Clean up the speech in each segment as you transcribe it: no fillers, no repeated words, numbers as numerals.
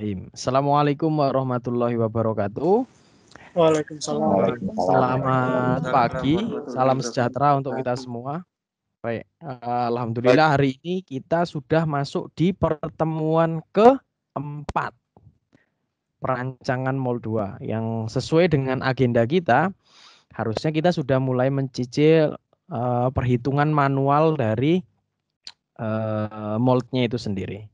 Bismillahirrahmanirrahim. Assalamualaikum warahmatullahi wabarakatuh. Waalaikumsalam. Selamat pagi, salam sejahtera untuk kita semua. Baik, alhamdulillah hari ini kita sudah masuk di pertemuan keempat perancangan Mol 2 yang sesuai dengan agenda kita. Harusnya kita sudah mulai mencicil perhitungan manual dari moldnya itu sendiri.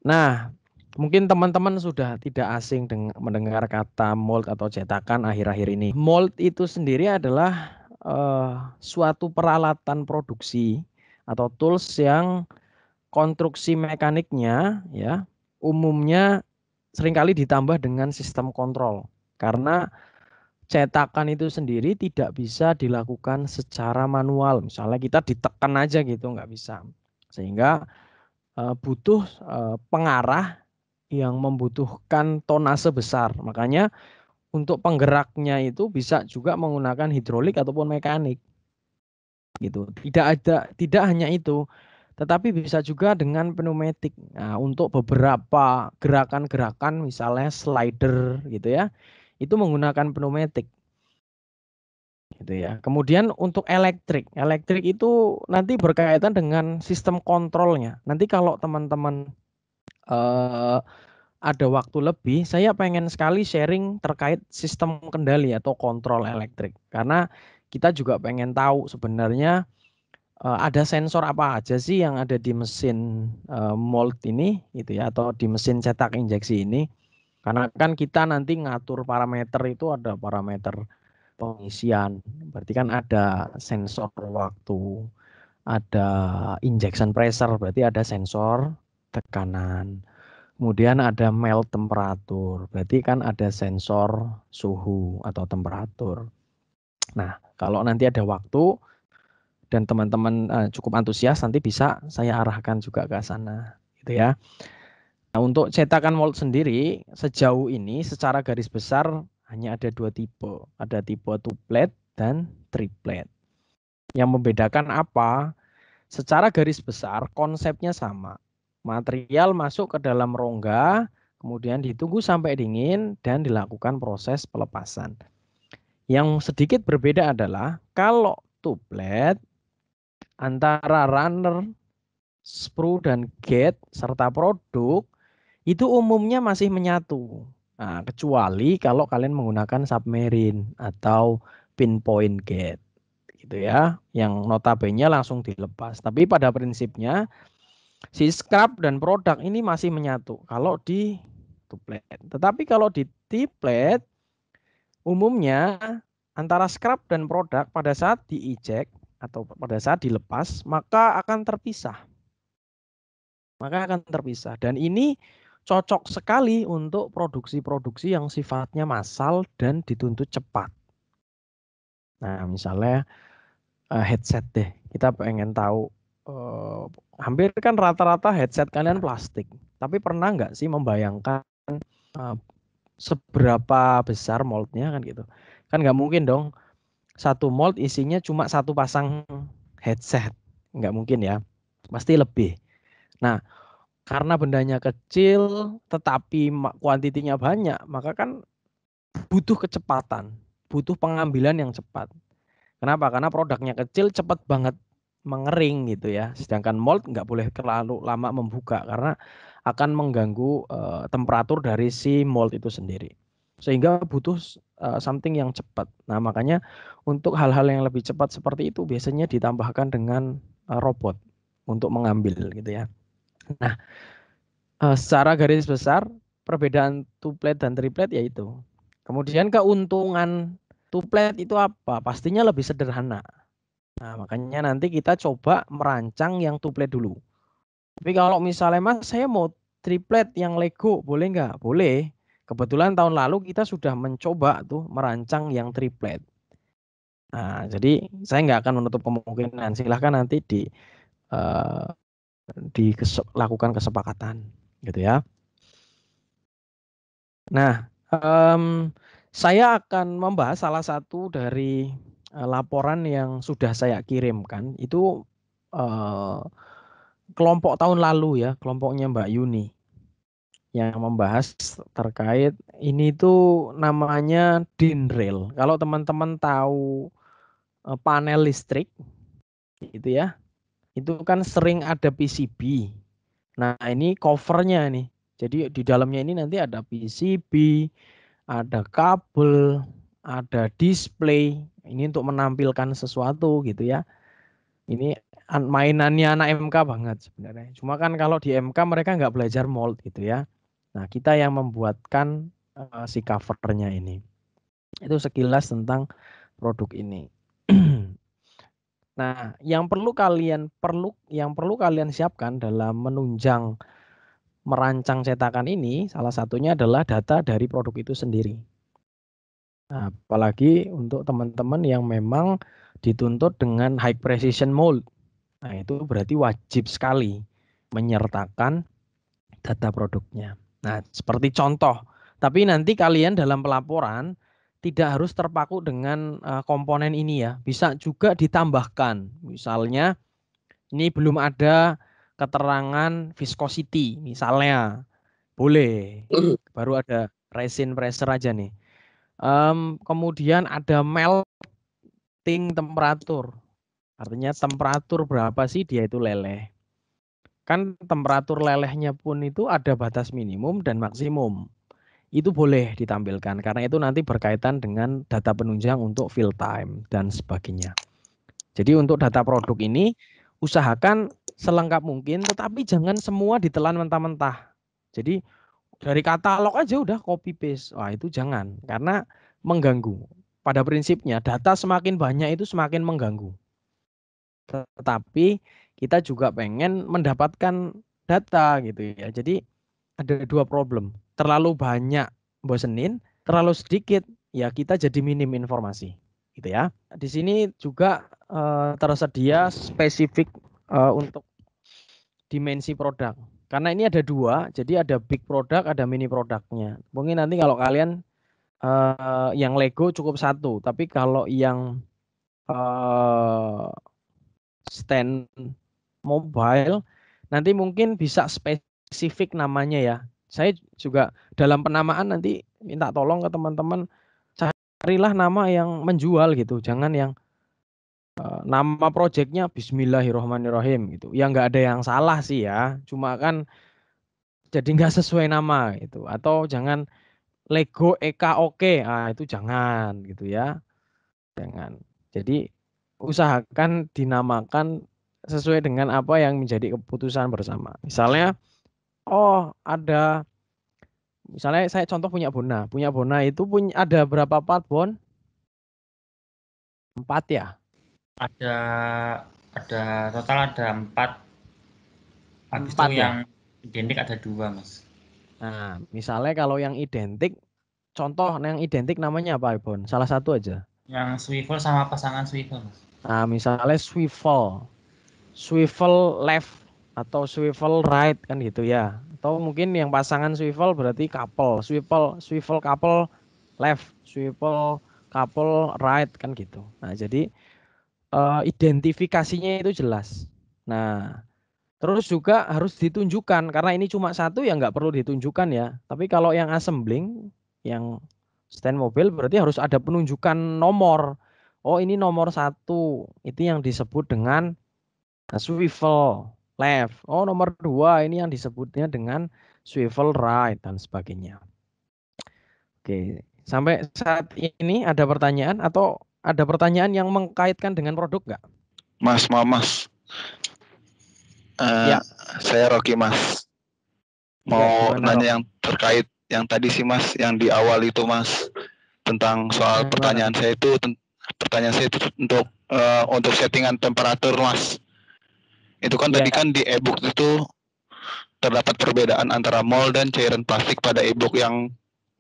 Nah, mungkin teman-teman sudah tidak asing mendengar kata mold atau cetakan akhir-akhir ini. Mold itu sendiri adalah suatu peralatan produksi atau tools yang konstruksi mekaniknya ya umumnya seringkali ditambah dengan sistem kontrol. Karena cetakan itu sendiri tidak bisa dilakukan secara manual. Misalnya kita ditekan aja gitu nggak bisa. Sehingga butuh pengarah yang membutuhkan tonase besar. Makanya untuk penggeraknya itu bisa juga menggunakan hidrolik ataupun mekanik. Gitu. Tidak hanya itu, tetapi bisa juga dengan pneumatik. Nah, untuk beberapa gerakan-gerakan misalnya slider gitu ya, itu menggunakan pneumatik. Gitu ya. Kemudian untuk elektrik itu nanti berkaitan dengan sistem kontrolnya. Nanti kalau teman-teman ada waktu lebih, saya pengen sekali sharing terkait sistem kendali atau kontrol elektrik. Karena kita juga pengen tahu sebenarnya ada sensor apa aja sih yang ada di mesin mold ini gitu ya, atau di mesin cetak injeksi ini. Karena kan kita nanti ngatur parameter itu ada parameter pengisian. Berarti kan ada sensor waktu, ada injection pressure, berarti ada sensor tekanan. Kemudian ada melt temperatur, berarti kan ada sensor suhu atau temperatur. Nah, kalau nanti ada waktu dan teman-teman cukup antusias, nanti bisa saya arahkan juga ke sana, gitu ya. Nah, untuk cetakan mold sendiri, sejauh ini secara garis besar hanya ada dua tipe. Ada tipe two plate dan three plate. Yang membedakan apa? Secara garis besar konsepnya sama. Material masuk ke dalam rongga, kemudian ditunggu sampai dingin dan dilakukan proses pelepasan. Yang sedikit berbeda adalah kalau two plate antara runner, sprue dan gate serta produk itu umumnya masih menyatu. Nah, kecuali kalau kalian menggunakan submarine atau pinpoint gate gitu ya, yang notabene langsung dilepas. Tapi pada prinsipnya si scrap dan produk ini masih menyatu kalau di two plate. Tetapi kalau di T-plate umumnya antara scrap dan produk pada saat di-eject atau pada saat dilepas maka akan terpisah. Dan ini cocok sekali untuk produksi-produksi yang sifatnya massal dan dituntut cepat. Nah, misalnya headset deh. Kita pengen tahu hampir kan rata-rata headset kalian plastik. Tapi pernah nggak sih membayangkan seberapa besar moldnya kan gitu? Kan nggak mungkin dong satu mold isinya cuma satu pasang headset. Nggak mungkin ya. Pasti lebih. Nah, karena bendanya kecil tetapi kuantitinya banyak, maka kan butuh kecepatan, butuh pengambilan yang cepat. Kenapa? Karena produknya kecil, cepat banget mengering gitu ya. Sedangkan mold nggak boleh terlalu lama membuka karena akan mengganggu temperatur dari si mold itu sendiri. Sehingga butuh something yang cepat. Nah, makanya untuk hal-hal yang lebih cepat seperti itu biasanya ditambahkan dengan robot untuk mengambil gitu ya. Nah, secara garis besar perbedaan two plate dan three plate yaitu. Kemudian keuntungan two plate itu apa? Pastinya lebih sederhana. Nah, makanya nanti kita coba merancang yang two plate dulu. Tapi kalau misalnya Mas saya mau triplet yang Lego boleh nggak? Boleh. Kebetulan tahun lalu kita sudah mencoba tuh merancang yang triplet. Nah, jadi saya nggak akan menutup kemungkinan. Silahkan nanti dilakukan kesepakatan, gitu ya. Nah, saya akan membahas salah satu dari laporan yang sudah saya kirimkan. Itu kelompok tahun lalu ya, kelompoknya Mbak Yuni. yang membahas terkait ini tuh namanya DIN rail. Kalau teman-teman tahu panel listrik gitu ya, itu kan sering ada PCB. Nah, ini covernya nih. Jadi di dalamnya ini nanti ada PCB, ada kabel, ada display. Ini untuk menampilkan sesuatu gitu ya. Ini mainannya anak MK banget sebenarnya. Cuma kan kalau di MK mereka nggak belajar mold gitu ya. Nah, kita yang membuatkan si covernya ini. Itu sekilas tentang produk ini. Nah, yang perlu kalian siapkan dalam menunjang merancang cetakan ini salah satunya adalah data dari produk itu sendiri. Nah, apalagi untuk teman-teman yang memang dituntut dengan high precision mold. Nah, itu berarti wajib sekali menyertakan data produknya. Nah, seperti contoh, tapi nanti kalian dalam pelaporan tidak harus terpaku dengan komponen ini ya. Bisa juga ditambahkan. Misalnya ini belum ada keterangan viscosity misalnya. Boleh. Baru ada resin pressure aja nih. Kemudian ada melting temperatur. Artinya temperatur berapa sih dia itu leleh. Kan temperatur lelehnya pun itu ada batas minimum dan maksimum. Itu boleh ditampilkan karena itu nanti berkaitan dengan data penunjang untuk fill time dan sebagainya. Jadi untuk data produk ini usahakan selengkap mungkin tetapi jangan semua ditelan mentah-mentah. Jadi dari katalog aja udah copy paste. Wah, itu jangan karena mengganggu. Pada prinsipnya data semakin banyak itu semakin mengganggu. Tetapi kita juga pengen mendapatkan data gitu ya. Jadi ada dua problem. Terlalu banyak bosenin, terlalu sedikit ya kita jadi minim informasi gitu ya. Di sini juga tersedia spesifik untuk dimensi produk. Karena ini ada dua, jadi ada big product, ada mini produknya. Mungkin nanti kalau kalian yang Lego cukup satu, tapi kalau yang stand mobile nanti mungkin bisa spesifik namanya ya. Saya juga dalam penamaan nanti minta tolong ke teman-teman carilah nama yang menjual gitu, jangan yang nama proyeknya Bismillahirrohmanirrohim gitu. Ya nggak ada yang salah sih ya, cuma kan jadi nggak sesuai nama gitu. Atau jangan Lego Eka Oke, itu jangan gitu ya, jangan. Jadi usahakan dinamakan sesuai dengan apa yang menjadi keputusan bersama. Misalnya, oh ada, misalnya saya contoh punya Bona itu punya ada berapa part Bon? 4 ya. Ada total ada 4. Habis itu 4 ya. yang identik ada 2, Mas. Nah, misalnya kalau yang identik, contoh yang identik namanya apa Bon? Salah satu aja. Yang swivel sama pasangan swivel, Mas. Nah, misalnya swivel left atau swivel right kan gitu ya. Atau mungkin yang pasangan swivel berarti couple, swivel couple left, swivel couple right kan gitu. Nah, jadi identifikasinya itu jelas. Nah, terus juga harus ditunjukkan karena ini cuma satu ya nggak perlu ditunjukkan ya. Tapi kalau yang assembling, yang stand mobil berarti harus ada penunjukan nomor. Oh ini nomor satu, itu yang disebut dengan swivel left. Oh nomor dua ini yang disebutnya dengan swivel right dan sebagainya. Oke, sampai saat ini ada pertanyaan atau ada pertanyaan yang mengkaitkan dengan produk nggak? Mas, Mas. Ya. Saya Rocky, Mas. Mau nanya yang terkait yang tadi sih, Mas, yang di awal itu, Mas, tentang soal pertanyaan saya itu untuk settingan temperatur, Mas. Itu kan tadi kan di e-book itu terdapat perbedaan antara mold dan cairan plastik pada e-book yang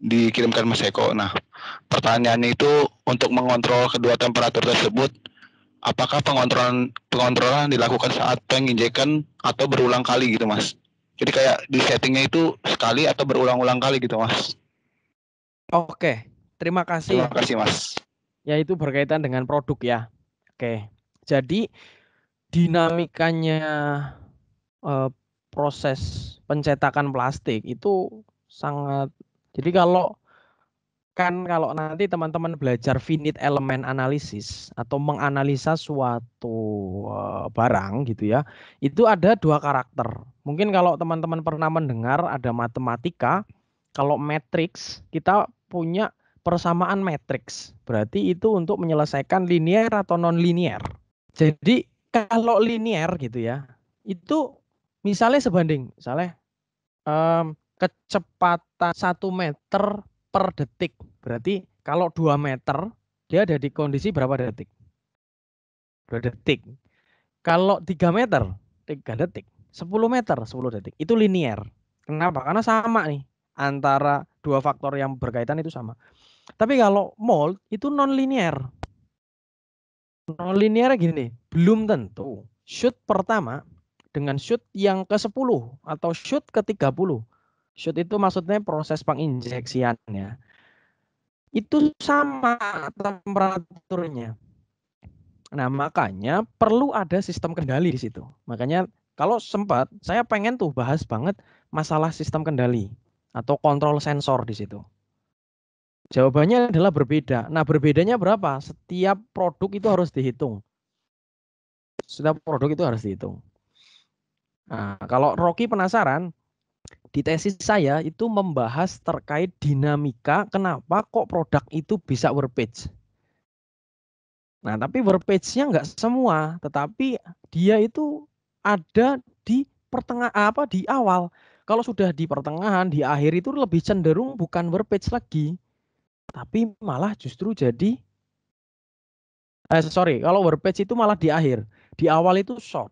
dikirimkan Mas Eko. Nah, pertanyaannya itu untuk mengontrol kedua temperatur tersebut, apakah pengontrolan dilakukan saat penginjekan atau berulang kali gitu, Mas? Jadi kayak di settingnya itu sekali atau berulang-ulang kali gitu, Mas? Oke, terima kasih. Terima kasih, Mas. Ya itu berkaitan dengan produk ya. Oke, jadi dinamikanya proses pencetakan plastik itu sangat. Jadi kalau nanti teman-teman belajar finite element analysis atau menganalisa suatu barang gitu ya, itu ada 2 karakter. Mungkin kalau teman-teman pernah mendengar ada matematika, kalau matriks kita punya persamaan matriks. Berarti itu untuk menyelesaikan linear atau non linear. Jadi kalau linear gitu ya, itu misalnya sebanding, misalnya kecepatan 1 meter per detik. Berarti kalau 2 meter, dia ada di kondisi berapa detik? 2 detik. Kalau 3 meter, 3 detik. 10 meter, 10 detik. Itu linear. Kenapa? Karena sama nih. Antara 2 faktor yang berkaitan itu sama. Tapi kalau mold itu non-linear. Non-linear gini, belum tentu shoot pertama dengan shoot yang ke-10 atau shoot ke-30. Shoot itu maksudnya proses penginjeksiannya. Itu sama temperaturnya. Nah, makanya perlu ada sistem kendali di situ. Makanya kalau sempat saya pengen tuh bahas banget masalah sistem kendali atau kontrol sensor di situ. Jawabannya adalah berbeda. Nah, berbedanya berapa? Setiap produk itu harus dihitung. Setiap produk itu harus dihitung. Nah, kalau Rocky penasaran, di tesis saya itu membahas terkait dinamika kenapa kok produk itu bisa warpage. Nah, tapi warpage-nya nggak semua, tetapi dia itu ada di di awal. Kalau sudah di pertengahan, di akhir itu lebih cenderung bukan warpage lagi, tapi malah justru jadi kalau warpage itu malah di akhir, di awal itu short.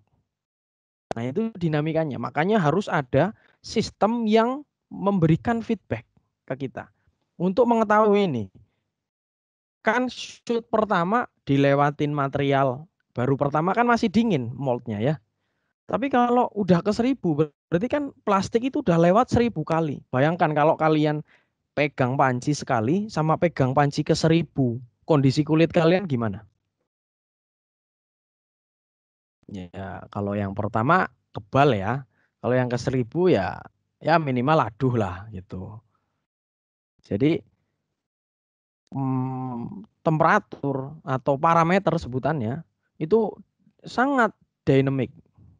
Nah, itu dinamikanya. Makanya harus ada sistem yang memberikan feedback ke kita. Untuk mengetahui ini, kan shoot pertama dilewatin material baru pertama kan masih dingin moldnya ya. Tapi kalau udah ke 1000 berarti kan plastik itu udah lewat 1000 kali. Bayangkan kalau kalian pegang panci sekali sama pegang panci ke 1000, kondisi kulit kalian gimana? Ya kalau yang pertama kebal ya. Kalau yang ke 1000 ya minimal aduh lah gitu. Jadi temperatur atau parameter sebutannya itu sangat dynamic,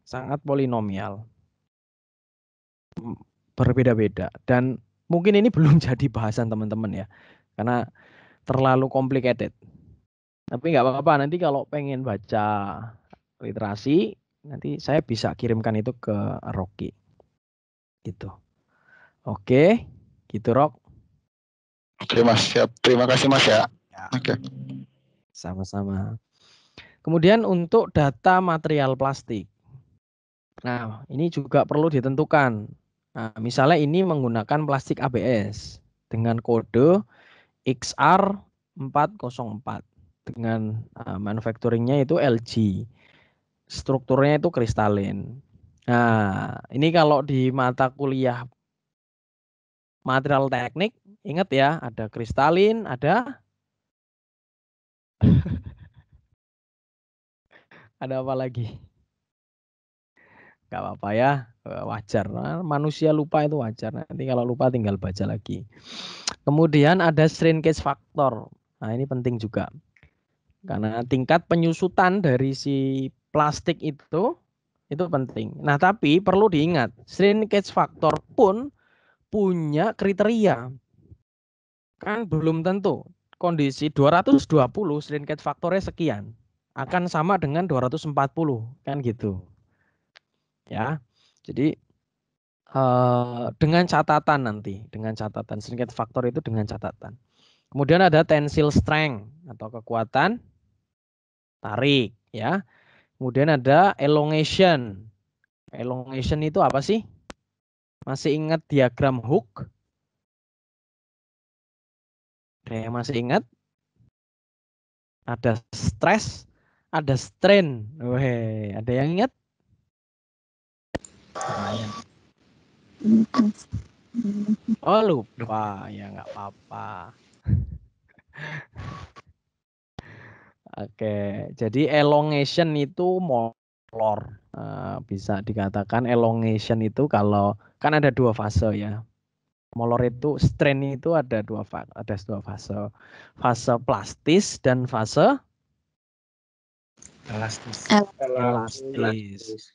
sangat polinomial, berbeda-beda. Dan mungkin ini belum jadi bahasan teman-teman ya, karena terlalu complicated. Tapi nggak apa-apa, nanti kalau pengen baca literasi, nanti saya bisa kirimkan itu ke Rocky. Gitu. Oke, gitu Rock. Oke Mas, siap. Terima kasih Mas ya. Oke. Sama-sama. Kemudian untuk data material plastik. Nah, ini juga perlu ditentukan. Nah, misalnya ini menggunakan plastik ABS dengan kode XR404 dengan manufacturingnya itu LG. Strukturnya itu kristalin. Nah, ini kalau di mata kuliah material teknik, ingat ya, ada kristalin, ada apa lagi? Gak apa-apa ya, wajar. Manusia lupa itu wajar. Nanti kalau lupa tinggal baca lagi. Kemudian ada shrinkage factor. Nah, ini penting juga. Karena tingkat penyusutan dari si plastik itu penting. Nah, tapi perlu diingat, shrinkage factor pun punya kriteria. Kan belum tentu kondisi 220 shrinkage factornya sekian akan sama dengan 240 kan gitu. Ya. Jadi dengan catatan shrinkage factor itu dengan catatan. Kemudian ada tensile strength atau kekuatan tarik ya. Kemudian ada elongation. Elongation itu apa sih? Masih ingat diagram Hooke? Ada yang masih ingat? Ada stress, ada strain. Weh, ada yang ingat? Oh lupa, ya nggak apa-apa. Oke, jadi elongation itu molor. Bisa dikatakan elongation itu kalau kan ada dua fase ya. Molor itu strain itu ada dua fase. Fase plastis dan fase Elastis. elastis.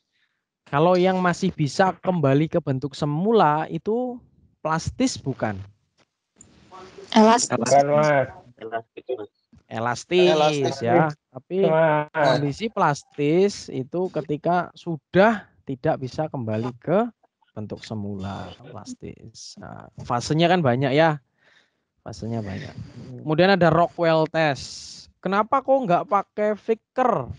Kalau yang masih bisa kembali ke bentuk semula itu plastis bukan? Elastis. Bukan, Mas. Elastis ya. Tapi kondisi plastis itu ketika sudah tidak bisa kembali ke bentuk semula plastis. Nah, fasenya kan banyak ya. Fasenya banyak. Kemudian ada Rockwell test. Kenapa kok nggak pakai Vickers?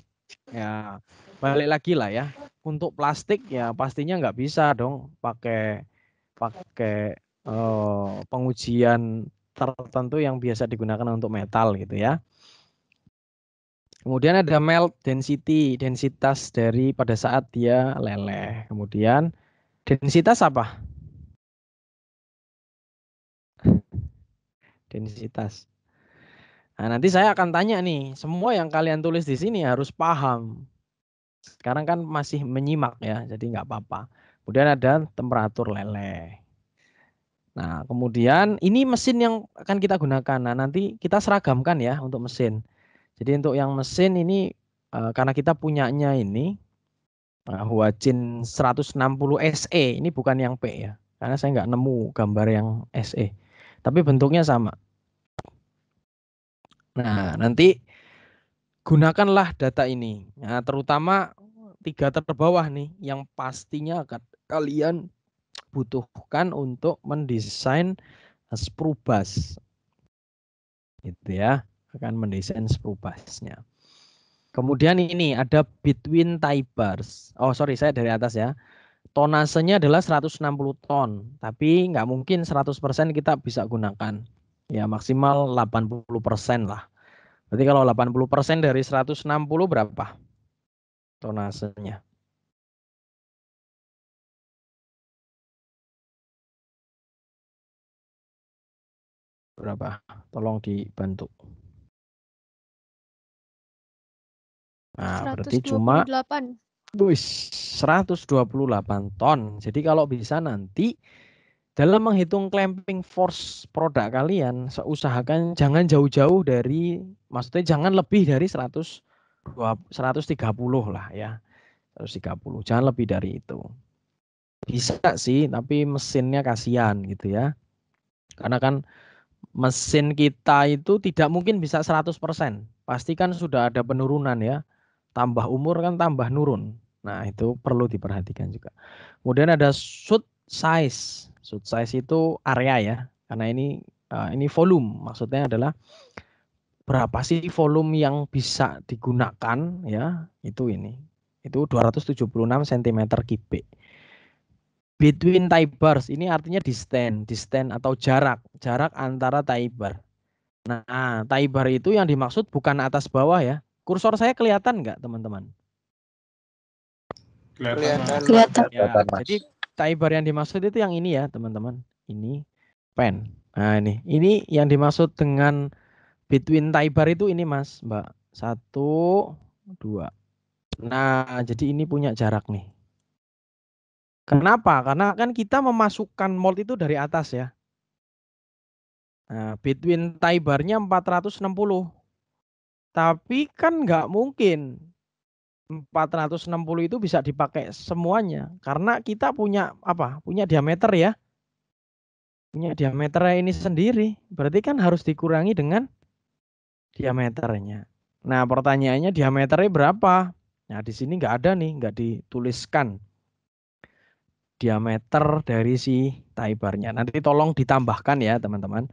Ya, balik lagi lah ya. Untuk plastik ya pastinya nggak bisa dong pakai pengujian tertentu yang biasa digunakan untuk metal gitu ya. Kemudian ada melt density, densitas dari pada saat dia leleh. Kemudian densitas apa? Densitas. Nah, nanti saya akan tanya nih, semua yang kalian tulis di sini harus paham. Sekarang kan masih menyimak ya, jadi nggak apa-apa. Kemudian ada temperatur leleh. Nah, kemudian ini mesin yang akan kita gunakan. Nah, nanti kita seragamkan ya untuk mesin. Jadi untuk yang mesin ini karena kita punyanya ini Huachin 160 SE, ini bukan yang P ya. Karena saya nggak nemu gambar yang SE. Tapi bentuknya sama. Nah, nanti gunakanlah data ini. Nah, terutama 3 terbawah nih yang pastinya akan kalian butuhkan untuk mendesain sprue bus. Gitu ya, akan mendesain sprue busnya. Kemudian ini ada between tie bars. Oh, sorry, saya dari atas ya. Tonasenya adalah 160 ton, tapi nggak mungkin 100% kita bisa gunakan. Ya, maksimal 80% lah. Berarti kalau 80% dari 160 berapa tonasenya? Berapa? Tolong dibantu. Nah, berarti cuma 128 ton. Jadi kalau bisa nanti dalam menghitung clamping force produk kalian, usahakan jangan jauh-jauh dari, maksudnya jangan lebih dari 130 lah ya. 130, jangan lebih dari itu. Bisa sih, tapi mesinnya kasihan gitu ya. Karena kan mesin kita itu tidak mungkin bisa 100%. Pasti kan sudah ada penurunan ya. Tambah umur kan tambah nurun. Nah, itu perlu diperhatikan juga. Kemudian ada shoot size. Shoot size itu area ya. Karena ini volume. Maksudnya adalah berapa sih volume yang bisa digunakan ya. Itu ini. Itu 276 cm kubik. Between tie bars ini artinya distance atau jarak antara tie bar. Nah, tie bar itu yang dimaksud bukan atas bawah ya. Kursor saya kelihatan nggak teman-teman? Kelihatan. Ya, jadi tie bar yang dimaksud itu yang ini ya teman-teman. Ini pen. Nah ini yang dimaksud dengan between tie bar itu ini mas, mbak. 1, 2. Nah, jadi ini punya jarak nih. Kenapa? Karena kan kita memasukkan mold itu dari atas ya. Nah, between tie barnya 460. Tapi kan nggak mungkin 460 itu bisa dipakai semuanya. Karena kita punya apa? Punya diameter ya. Punya diameternya ini sendiri. Berarti kan harus dikurangi dengan diameternya. Nah, pertanyaannya diameternya berapa? Nah, di sini nggak ada nih, nggak dituliskan diameter dari si tie barnya. Nanti tolong ditambahkan ya teman-teman.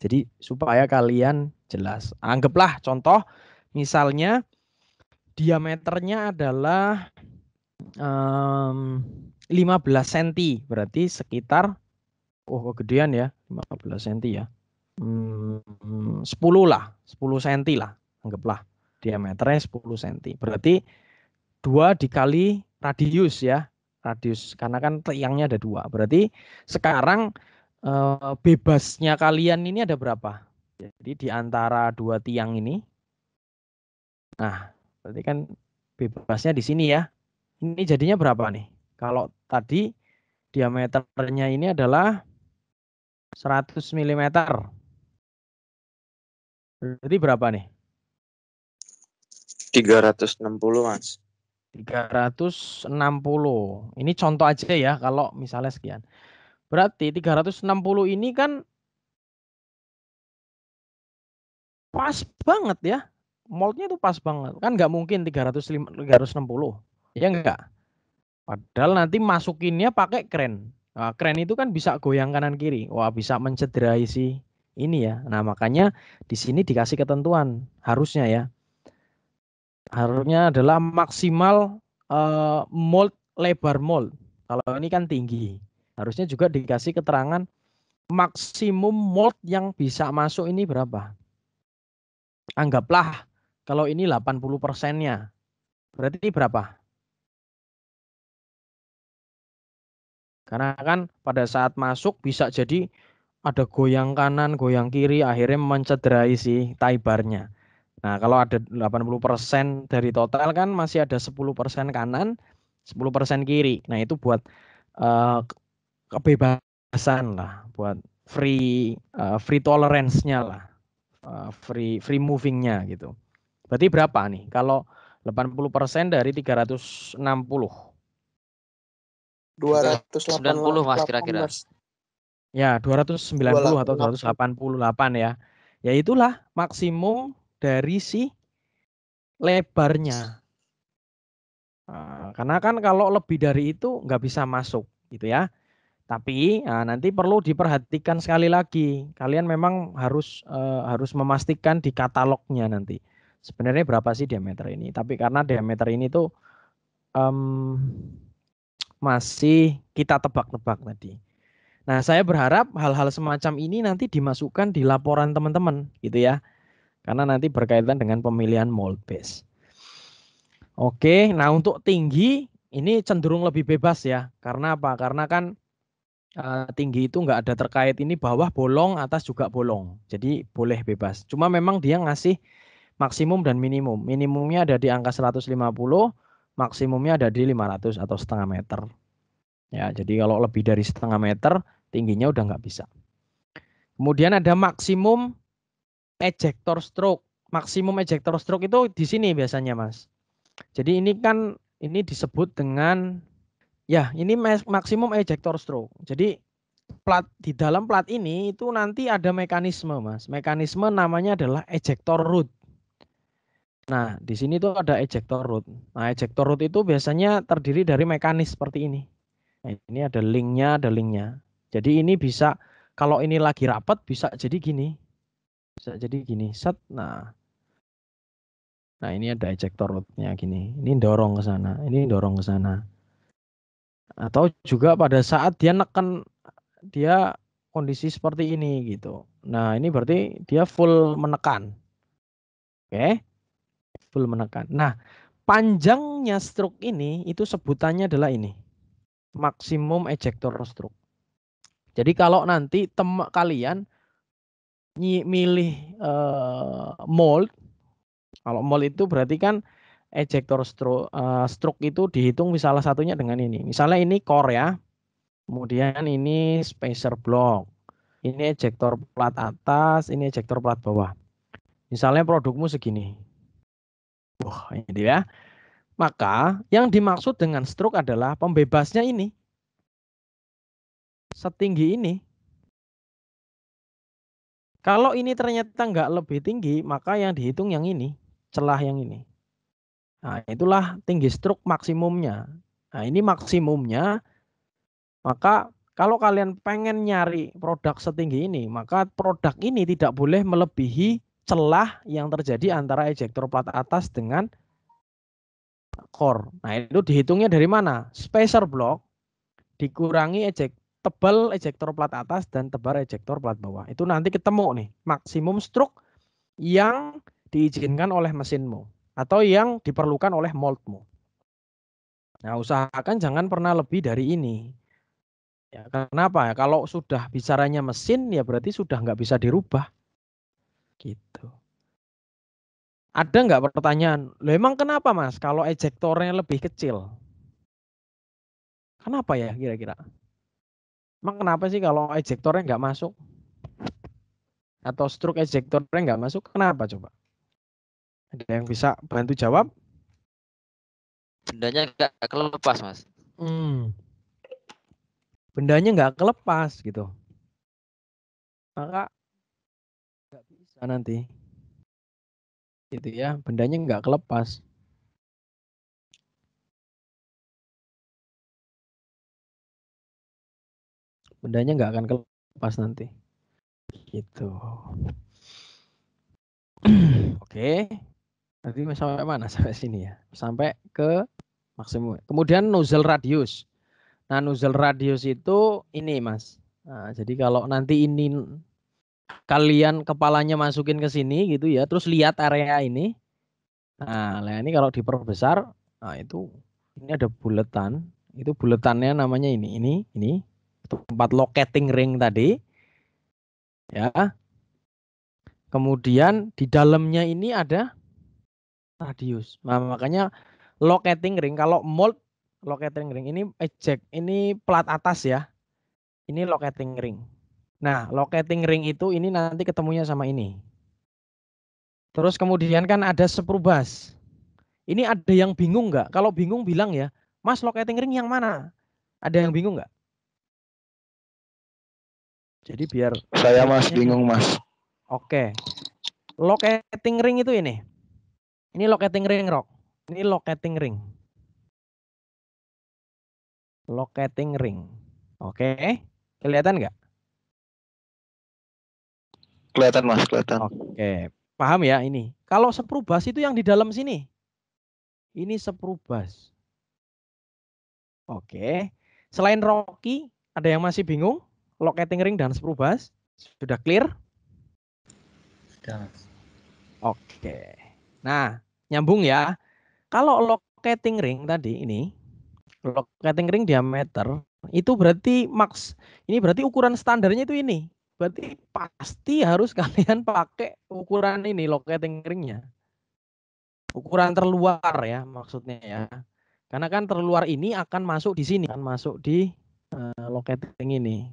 Jadi supaya kalian jelas. Anggaplah contoh misalnya diameternya adalah 15 cm. Berarti sekitar, kegedean ya, 15 cm ya. 10 lah, 10 cm lah. Anggaplah diameternya 10 cm. Berarti 2 dikali radius ya. Radius karena kan tiangnya ada 2. Berarti sekarang bebasnya kalian ini ada berapa? Jadi di antara 2 tiang ini. Nah, berarti kan bebasnya di sini ya. Ini jadinya berapa nih? Kalau tadi diameternya ini adalah 100 mm. Berarti berapa nih? 360, Mas. 360. Ini contoh aja ya kalau misalnya sekian. Berarti 360 ini kan pas banget ya. Moldnya itu pas banget. Kan nggak mungkin 360. Ya enggak? Padahal nanti masukinnya pakai kren. Nah, kren itu kan bisa goyang kanan kiri. Wah, bisa mencederai si ini ya. Nah, makanya di sini dikasih ketentuan harusnya ya. Harusnya adalah maksimal mold, lebar mold. Kalau ini kan tinggi. Harusnya juga dikasih keterangan maksimum mold yang bisa masuk ini berapa. Anggaplah kalau ini 80%-nya. Berarti berapa? Karena kan pada saat masuk bisa jadi ada goyang kanan, goyang kiri, akhirnya mencederai si tie bar-nya. Nah, kalau ada 80% dari total kan masih ada 10% kanan, 10% kiri. Nah, itu buat kebebasan lah, buat free tolerance-nya lah, free moving-nya gitu. Berarti berapa nih? Kalau 80% dari 360. 290, Mas, kira-kira. Ya, 290 atau 288 ya. Ya itulah maksimum dari si lebarnya. Nah, karena kan kalau lebih dari itu nggak bisa masuk gitu ya. Tapi nanti perlu diperhatikan sekali lagi. Kalian memang harus memastikan di katalognya nanti. Sebenarnya berapa sih diameter ini? Tapi karena diameter ini tuh masih kita tebak-tebak tadi. Nah, saya berharap hal-hal semacam ini nanti dimasukkan di laporan teman-teman gitu ya. Karena nanti berkaitan dengan pemilihan mold base. Oke, nah untuk tinggi ini cenderung lebih bebas ya. Karena apa? Karena kan tinggi itu nggak ada terkait ini bawah bolong, atas juga bolong. Jadi boleh bebas. Cuma memang dia ngasih maksimum dan minimum. Minimumnya ada di angka 150, maksimumnya ada di 500 atau setengah meter. Ya, jadi kalau lebih dari setengah meter, tingginya udah nggak bisa. Kemudian ada maksimum ejector stroke. Maksimum ejector stroke itu di sini biasanya, Mas. Jadi ini kan ini disebut dengan ya, ini maksimum ejector stroke. Jadi plat di dalam plat ini itu nanti ada mekanisme, Mas. Mekanisme namanya adalah ejector root. Nah, di sini tuh ada ejector root. Nah, ejector root itu biasanya terdiri dari mekanis seperti ini. Nah, ini ada linknya. Jadi ini bisa, kalau ini lagi rapat bisa jadi gini. Bisa jadi gini, set. Nah ini ada ejector rootnya gini. Ini dorong ke sana, ini dorong ke sana. Atau juga pada saat dia neken, dia kondisi seperti ini gitu. Nah, ini berarti dia full menekan. Oke. Full menekan. Nah, panjangnya stroke ini itu sebutannya adalah ini. Maksimum ejector stroke. Jadi kalau nanti kalian milih mold, kalau mold itu berarti kan ejector stroke itu dihitung salah satunya dengan ini. Misalnya ini core ya, kemudian ini spacer block, ini ejector plat atas, ini ejector plat bawah. Misalnya produkmu segini. Wah, ini ya. Maka yang dimaksud dengan stroke adalah pembebasnya ini. Setinggi ini. Kalau ini ternyata nggak lebih tinggi, maka yang dihitung yang ini, celah yang ini. Nah, itulah tinggi stroke maksimumnya. Nah, ini maksimumnya. Maka kalau kalian pengen nyari produk setinggi ini, maka produk ini tidak boleh melebihi celah yang terjadi antara ejector plat atas dengan core. Nah, itu dihitungnya dari mana? Spacer block dikurangi tebal ejector plat atas dan tebal ejector plat bawah. Itu nanti ketemu nih maksimum stroke yang diizinkan oleh mesinmu atau yang diperlukan oleh moldmu. Nah, usahakan jangan pernah lebih dari ini. Ya, kenapa ya? Kalau sudah bicaranya mesin ya berarti sudah nggak bisa dirubah. Gitu. Ada nggak pertanyaan? Loh, emang kenapa Mas kalau ejektornya lebih kecil? Kenapa ya kira-kira? Emang kenapa sih kalau ejektornya nggak masuk? Atau stroke ejektornya nggak masuk? Kenapa coba? Ada yang bisa bantu jawab? Bendanya nggak kelepas, Mas. Bendanya nggak kelepas gitu. Maka nggak bisa nanti. Gitu ya, bendanya nggak kelepas. Bendanya nggak akan kelepas nanti. Gitu. Oke. Nanti sampai mana? Sampai sini ya. Sampai ke maksimum. Kemudian nozzle radius. Nah, nozzle radius itu ini, Mas. Nah, jadi kalau nanti ini kalian kepalanya masukin ke sini gitu ya, terus lihat area ini. Nah, ini kalau diperbesar, nah itu ini ada buletan. Itu buletannya namanya ini tempat locating ring tadi. Ya. Kemudian di dalamnya ini ada radius. Nah, makanya locating ring, kalau mold locating ring ini eject, ini plat atas ya. Ini locating ring. Nah, locating ring itu ini nanti ketemunya sama ini. Terus kemudian kan ada sprue bus. Ini ada yang bingung nggak? Kalau bingung bilang ya, Mas locating ring yang mana? Ada yang bingung nggak? Jadi biar Saya Mas bingung Mas. Oke. Locating ring itu ini. Ini locating ring rock. Ini locating ring. Locating ring. Oke. Kelihatan nggak? Kelihatan Mas, kelihatan. Oke. Paham ya ini. Kalau sprue bus itu yang di dalam sini. Ini sprue bus. Oke. Selain Rocky, ada yang masih bingung? Locating ring dan sprue bus sudah clear? Sudah, Mas. Oke. Nah, nyambung ya. Kalau locating ring tadi ini, locating ring diameter itu berarti ini berarti ukuran standarnya itu ini. Berarti pasti harus kalian pakai ukuran ini locating ringnya. Ukuran terluar ya maksudnya ya. Karena kan terluar ini akan masuk di sini, akan masuk di locating ini.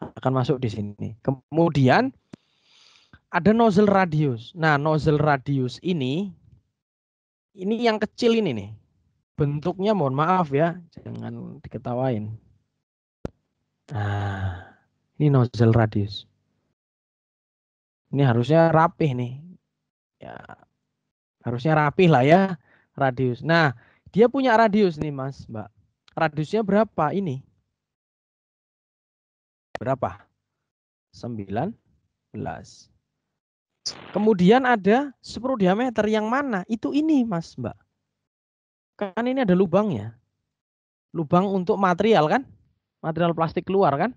Akan masuk di sini. Kemudian ada nozzle radius. Nah, nozzle radius ini yang kecil ini nih. Bentuknya mohon maaf ya, jangan diketawain. Nah, ini nozzle radius. Ini harusnya rapih nih. Ya, harusnya rapih lah ya radius. Nah, dia punya radius nih Mas, Mbak. Radiusnya berapa ini? Berapa? 19. Kemudian ada sprue diameter yang mana? Itu ini Mas, Mbak. Kan ini ada lubangnya. Lubang untuk material kan? Material plastik keluar kan?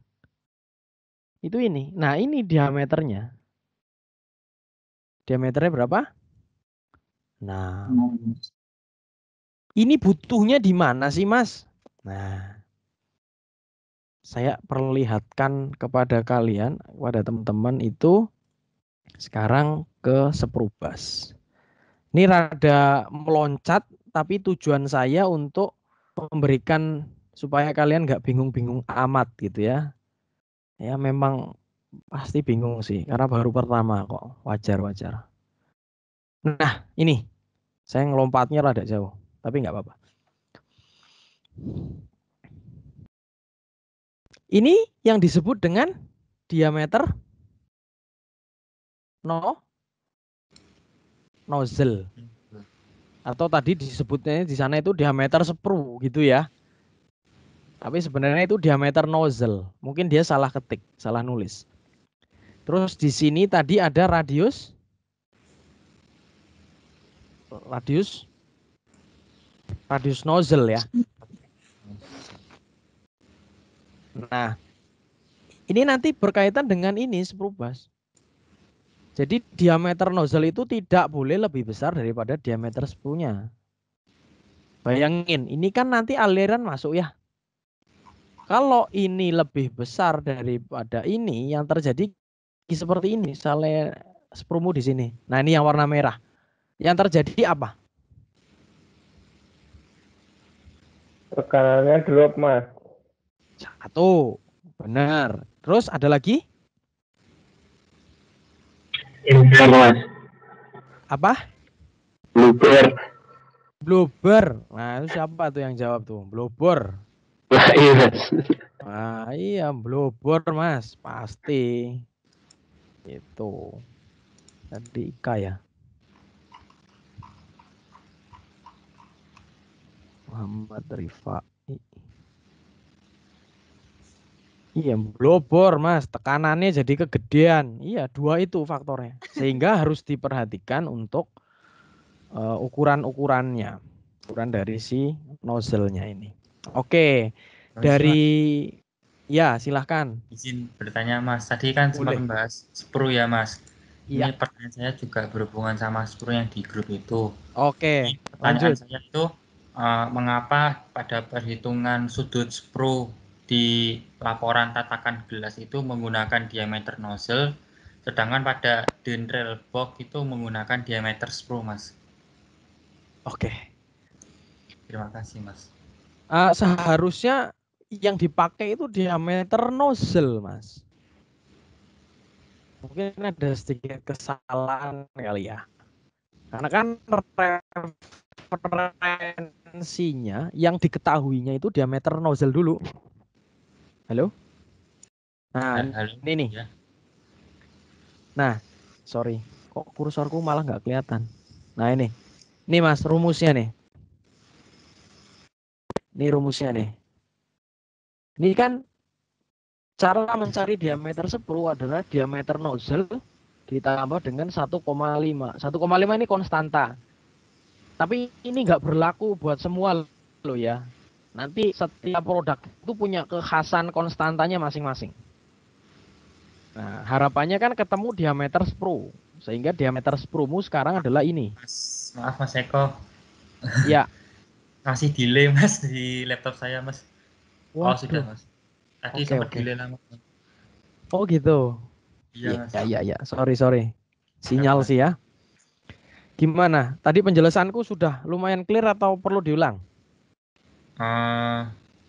Itu ini. Nah, ini diameternya. Diameternya berapa? Nah, ini butuhnya di mana sih, Mas? Nah, saya perlihatkan kepada kalian, kepada teman-teman itu sekarang ke sprue bus. Ini rada meloncat, tapi tujuan saya untuk memberikan supaya kalian nggak bingung-bingung amat gitu ya. Ya memang pasti bingung sih, karena baru pertama kok, wajar-wajar. Nah, ini saya ngelompatnya rada jauh, tapi nggak apa-apa. Ini yang disebut dengan diameter nozzle. Atau tadi disebutnya di sana itu diameter sprue gitu ya. Tapi sebenarnya itu diameter nozzle. Mungkin dia salah ketik, salah nulis. Terus di sini tadi ada radius nozzle ya. Nah, ini nanti berkaitan dengan ini sprue bus. Jadi diameter nozzle itu tidak boleh lebih besar daripada diameter sprue-nya. Bayangin, ini kan nanti aliran masuk ya. Kalau ini lebih besar daripada ini, yang terjadi seperti ini, misalnya sprue-mu di sini. Nah, ini yang warna merah. Yang terjadi apa? Tekanannya drop, Mas. 1. Benar. Terus ada lagi? Infer, Mas. Apa? Blooper. Blooper. Nah, itu siapa tuh yang jawab tuh? Blooper. Wah, iya, Mas. Nah, iya, blooper, Mas. Pasti. Itu. Tadi Ika ya. Muhammad Rifai. Iya, blobor, Mas. Tekanannya jadi kegedean. Iya, 2 itu faktornya. Sehingga harus diperhatikan untuk ukuran-ukurannya. Ukuran dari si nozzle-nya ini. Oke. Dari ya, silahkan. Izin bertanya Mas, tadi kan sempat Boleh. membahas sprue ya Mas. Iya. Ini pertanyaan saya juga berhubungan sama sprue yang di grup itu. Oke, Ini pertanyaan lanjut. saya itu mengapa pada perhitungan sudut sprue di laporan tatakan gelas itu menggunakan diameter nozzle, sedangkan pada Denrel box itu menggunakan diameter sprue, Mas. Oke. Terima kasih, Mas. Seharusnya yang dipakai itu diameter nozzle, Mas. Mungkin ada sedikit kesalahan kali ya. Karena kan referensinya yang diketahuinya itu diameter nozzle dulu. Halo? Nah, Halo. ini nih. Ya. Nah, sorry. Kok kursorku malah nggak kelihatan. Nah, ini. Ini Mas, rumusnya nih. Ini rumusnya nih. Ini kan cara mencari diameter sprue adalah diameter nozzle ditambah dengan 1,5. 1,5 ini konstanta. Tapi ini nggak berlaku buat semua loh ya. Nanti setiap produk itu punya kekhasan konstantanya masing-masing. Nah, harapannya kan ketemu diameter sprue. Sehingga diameter sprue-mu sekarang adalah ini. Mas, maaf Mas Eko. Ya. Masih delay Mas di laptop saya Mas. Waduh. Oh sudah Mas. Tadi sempat delay lama. Oh gitu. Iya Mas. Iya. Sorry. Sinyal sih ya. Gimana? Tadi penjelasanku sudah lumayan clear atau perlu diulang?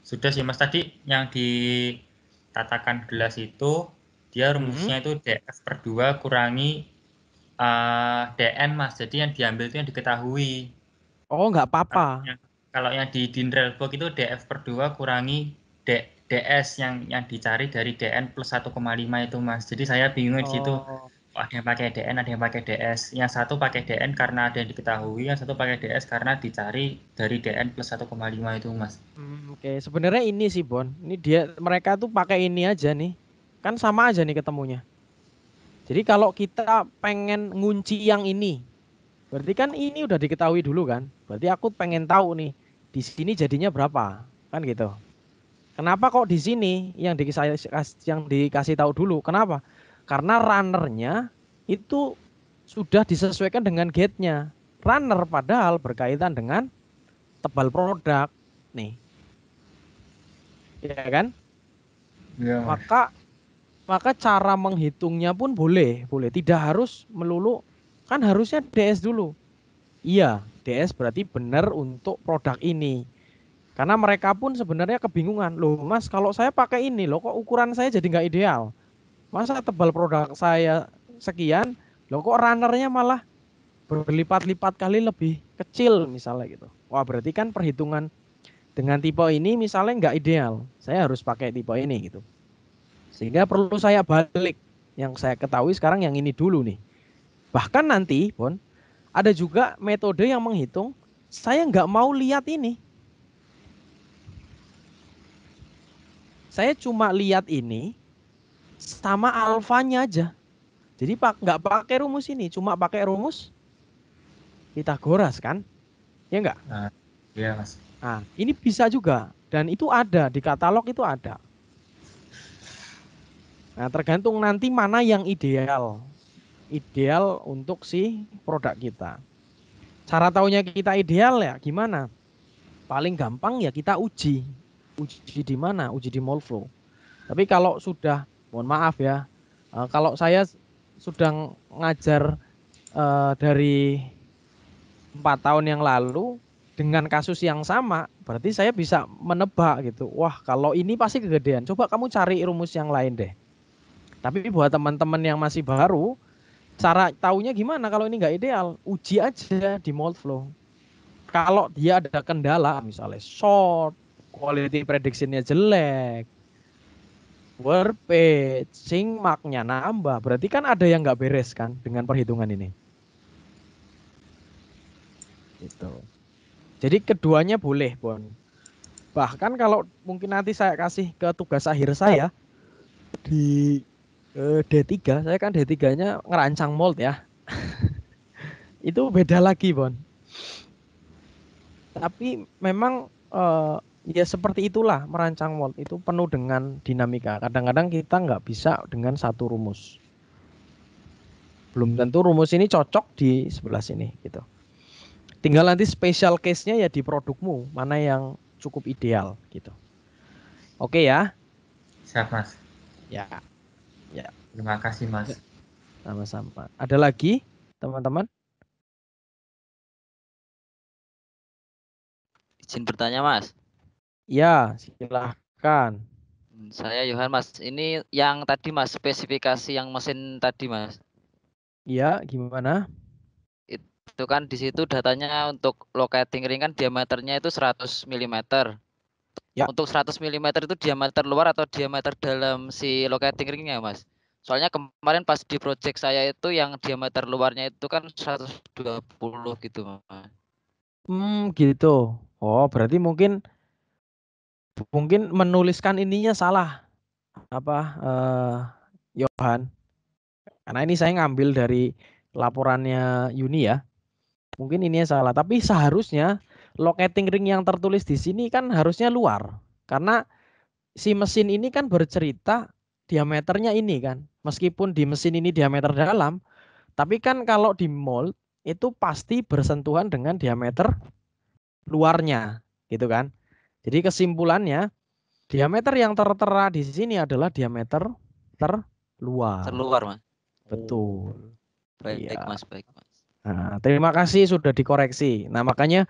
Sudah sih Mas. Tadi yang di tatakan gelas itu dia rumusnya itu df/2 kurangi dn Mas. Jadi yang diambil itu yang diketahui. Oh nggak apa-apa. Kalau yang di Denrel box itu df/2 kurangi ds yang dicari dari dn plus 1,5 itu Mas. Jadi saya bingung di situ. Ada yang pakai DN, ada yang pakai DS. Yang satu pakai DN karena ada yang diketahui, yang satu pakai DS karena dicari dari DN plus 1,5 itu, Mas. Oke. Sebenarnya ini sih, Bon. Ini mereka tuh pakai ini aja nih. Kan sama aja nih ketemunya. Jadi kalau kita pengen ngunci yang ini, berarti kan ini udah diketahui dulu kan? Berarti aku pengen tahu nih, di sini jadinya berapa? Kan gitu. Kenapa kok di sini yang dikasih tahu dulu? Kenapa? Karena runnernya itu sudah disesuaikan dengan gate-nya. Runner padahal berkaitan dengan tebal produk. Nih. Ya kan? Ya. Maka cara menghitungnya pun boleh. Tidak harus melulu. Kan harusnya DS dulu. Iya, DS berarti benar untuk produk ini. Karena mereka pun sebenarnya kebingungan. Loh Mas, kalau saya pakai ini loh kok ukuran saya jadi nggak ideal. Masa tebal produk saya sekian, loh kok runnernya malah berlipat-lipat kali lebih kecil misalnya gitu. Wah berarti kan perhitungan dengan tipe ini misalnya nggak ideal. Saya harus pakai tipe ini gitu. Sehingga perlu saya balik. Yang saya ketahui sekarang yang ini dulu nih. Bahkan nanti Bon, ada juga metode yang menghitung saya nggak mau lihat ini. Saya cuma lihat ini sama alfanya aja. Jadi nggak pakai rumus ini, cuma pakai rumus Pythagoras kan? Ya enggak? Iya Mas. Nah, ini bisa juga dan itu ada di katalog itu ada. Nah, tergantung nanti mana yang ideal. Ideal untuk si produk kita. Cara taunya kita ideal ya gimana? Paling gampang ya kita uji. Uji di mana? Uji di Molflow. Tapi kalau sudah, mohon maaf ya, kalau saya sudah ngajar dari 4 tahun yang lalu, dengan kasus yang sama, berarti saya bisa menebak gitu. Wah, kalau ini pasti kegedean. Coba kamu cari rumus yang lain deh. Tapi buat teman-teman yang masih baru, cara taunya gimana kalau ini nggak ideal? Uji aja di mold flow. Kalau dia ada kendala, misalnya short, quality prediction-nya jelek, warpage, sync mark-nya nambah, berarti kan ada yang nggak beres kan dengan perhitungan ini. Gitu. Jadi keduanya boleh, Bon. Bahkan kalau mungkin nanti saya kasih ke tugas akhir saya di D3, saya kan D3-nya ngerancang mold ya. Itu beda lagi, Bon. Tapi memang ya seperti itulah merancang mold itu penuh dengan dinamika. Kadang-kadang kita nggak bisa dengan satu rumus. Belum tentu rumus ini cocok di sebelah sini gitu. Tinggal nanti special case-nya ya di produkmu, mana yang cukup ideal gitu. Oke ya? Siap, Mas. Ya. Ya. Terima kasih, Mas. Sama-sama. Ada lagi, teman-teman? Izin bertanya, Mas. Ya, silahkan. Saya Yohan, Mas. Ini yang tadi, Mas, spesifikasi yang mesin tadi, Mas. Iya, gimana? Itu kan di situ datanya untuk locating ring kan diameternya itu 100 mm. Ya. Untuk 100 mm itu diameter luar atau diameter dalam si locating ringnya, Mas? Soalnya kemarin pas di project saya itu yang diameter luarnya itu kan 120 gitu, Mas. Gitu. Oh, berarti mungkin menuliskan ininya salah. Apa Yohan? Karena ini saya ngambil dari laporannya Yuni ya. Mungkin ininya salah, tapi seharusnya locating ring yang tertulis di sini kan harusnya luar. Karena si mesin ini kan bercerita diameternya ini kan. Meskipun di mesin ini diameter dalam, tapi kan kalau di mold itu pasti bersentuhan dengan diameter luarnya, gitu kan. Jadi kesimpulannya diameter yang tertera di sini adalah diameter terluar. Terluar, Mas. Betul. Baik, Iya. Mas, baik, Mas. Nah, terima kasih sudah dikoreksi. Nah, makanya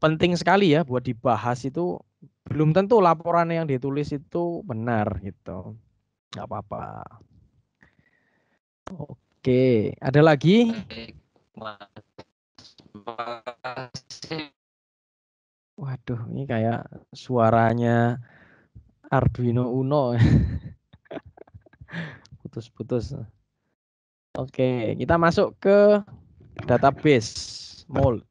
penting sekali ya buat dibahas itu, belum tentu laporan yang ditulis itu benar gitu. Nggak apa-apa. Oke, ada lagi? Baik, Mas. Terima kasih. Waduh, ini kayak suaranya Arduino Uno. Putus-putus. Oke, kita masuk ke database mold.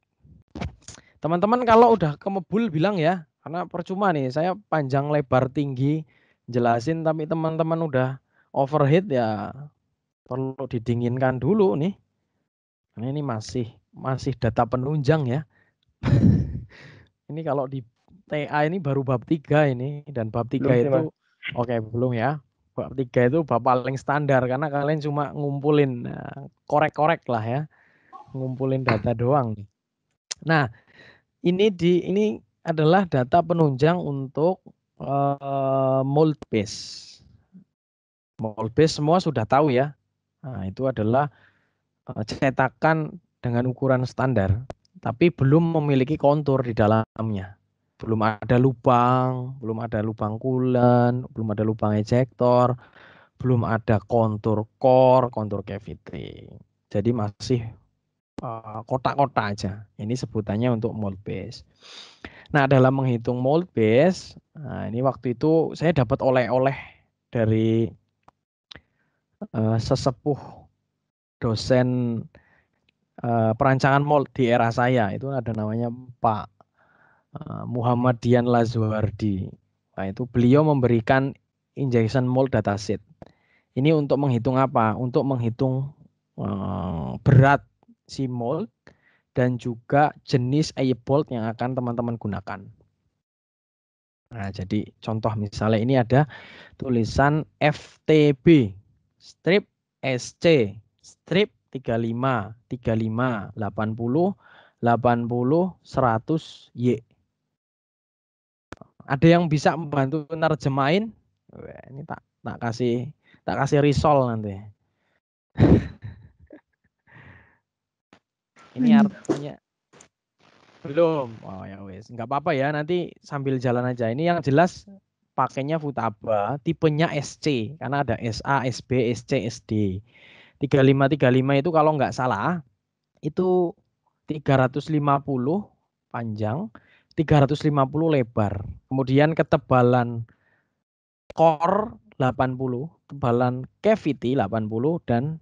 Teman-teman kalau udah kemebul bilang ya, karena percuma nih saya panjang lebar tinggi jelasin tapi teman-teman udah overheat ya perlu didinginkan dulu nih. Karena ini masih data penunjang ya. Ini kalau di TA ini baru bab 3 ini, dan bab 3 Belum sih, itu Mas. oke belum ya. Bab 3 itu bab paling standar karena kalian cuma ngumpulin korek-korek lah ya. Ngumpulin data doang. Nah, ini adalah data penunjang untuk mold base. Mold base semua sudah tahu ya. Nah, itu adalah cetakan dengan ukuran standar, tapi belum memiliki kontur di dalamnya. Belum ada lubang coolant, belum ada lubang ejector, belum ada kontur core, kontur cavity. Jadi masih kotak-kotak aja. Ini sebutannya untuk mold base. Nah, dalam menghitung mold base, nah ini waktu itu saya dapat oleh-oleh dari sesepuh dosen perancangan mold di era saya. Itu ada namanya Pak Muhammad Dian Lazuardi. Nah, itu beliau memberikan injection mold dataset. Ini untuk menghitung apa? Untuk menghitung berat si mold dan juga jenis bolt yang akan teman-teman gunakan. Nah, jadi contoh misalnya ini ada tulisan FTB, strip SC, strip 35, 35, 80, 80, 100 Y. Ada yang bisa membantu nerjemahin? Wah, ini tak kasih risol nanti. Ini artinya Belum. Oh ya wes, nggak apa-apa ya. Nanti sambil jalan aja. Ini yang jelas pakainya Futaba, tipenya SC karena ada SA, SB, SC, SD. 3535 itu kalau nggak salah itu 350 panjang, 350 lebar. Kemudian ketebalan core 80, tebalan cavity 80 dan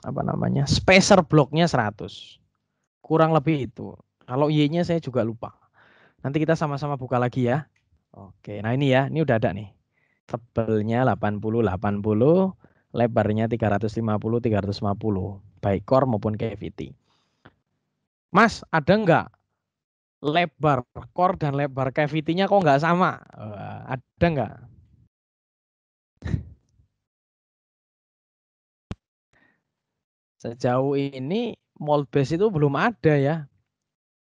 apa namanya? Spacer blocknya 100. Kurang lebih itu. Kalau Y-nya saya juga lupa. Nanti kita sama-sama buka lagi ya. Oke, nah ini ya, ini udah ada nih. Tebelnya 80, lebarnya 350, 350. Baik core maupun cavity. Mas, ada nggak lebar core dan lebar cavity-nya kok nggak sama? Ada nggak? Sejauh ini mold base itu belum ada ya.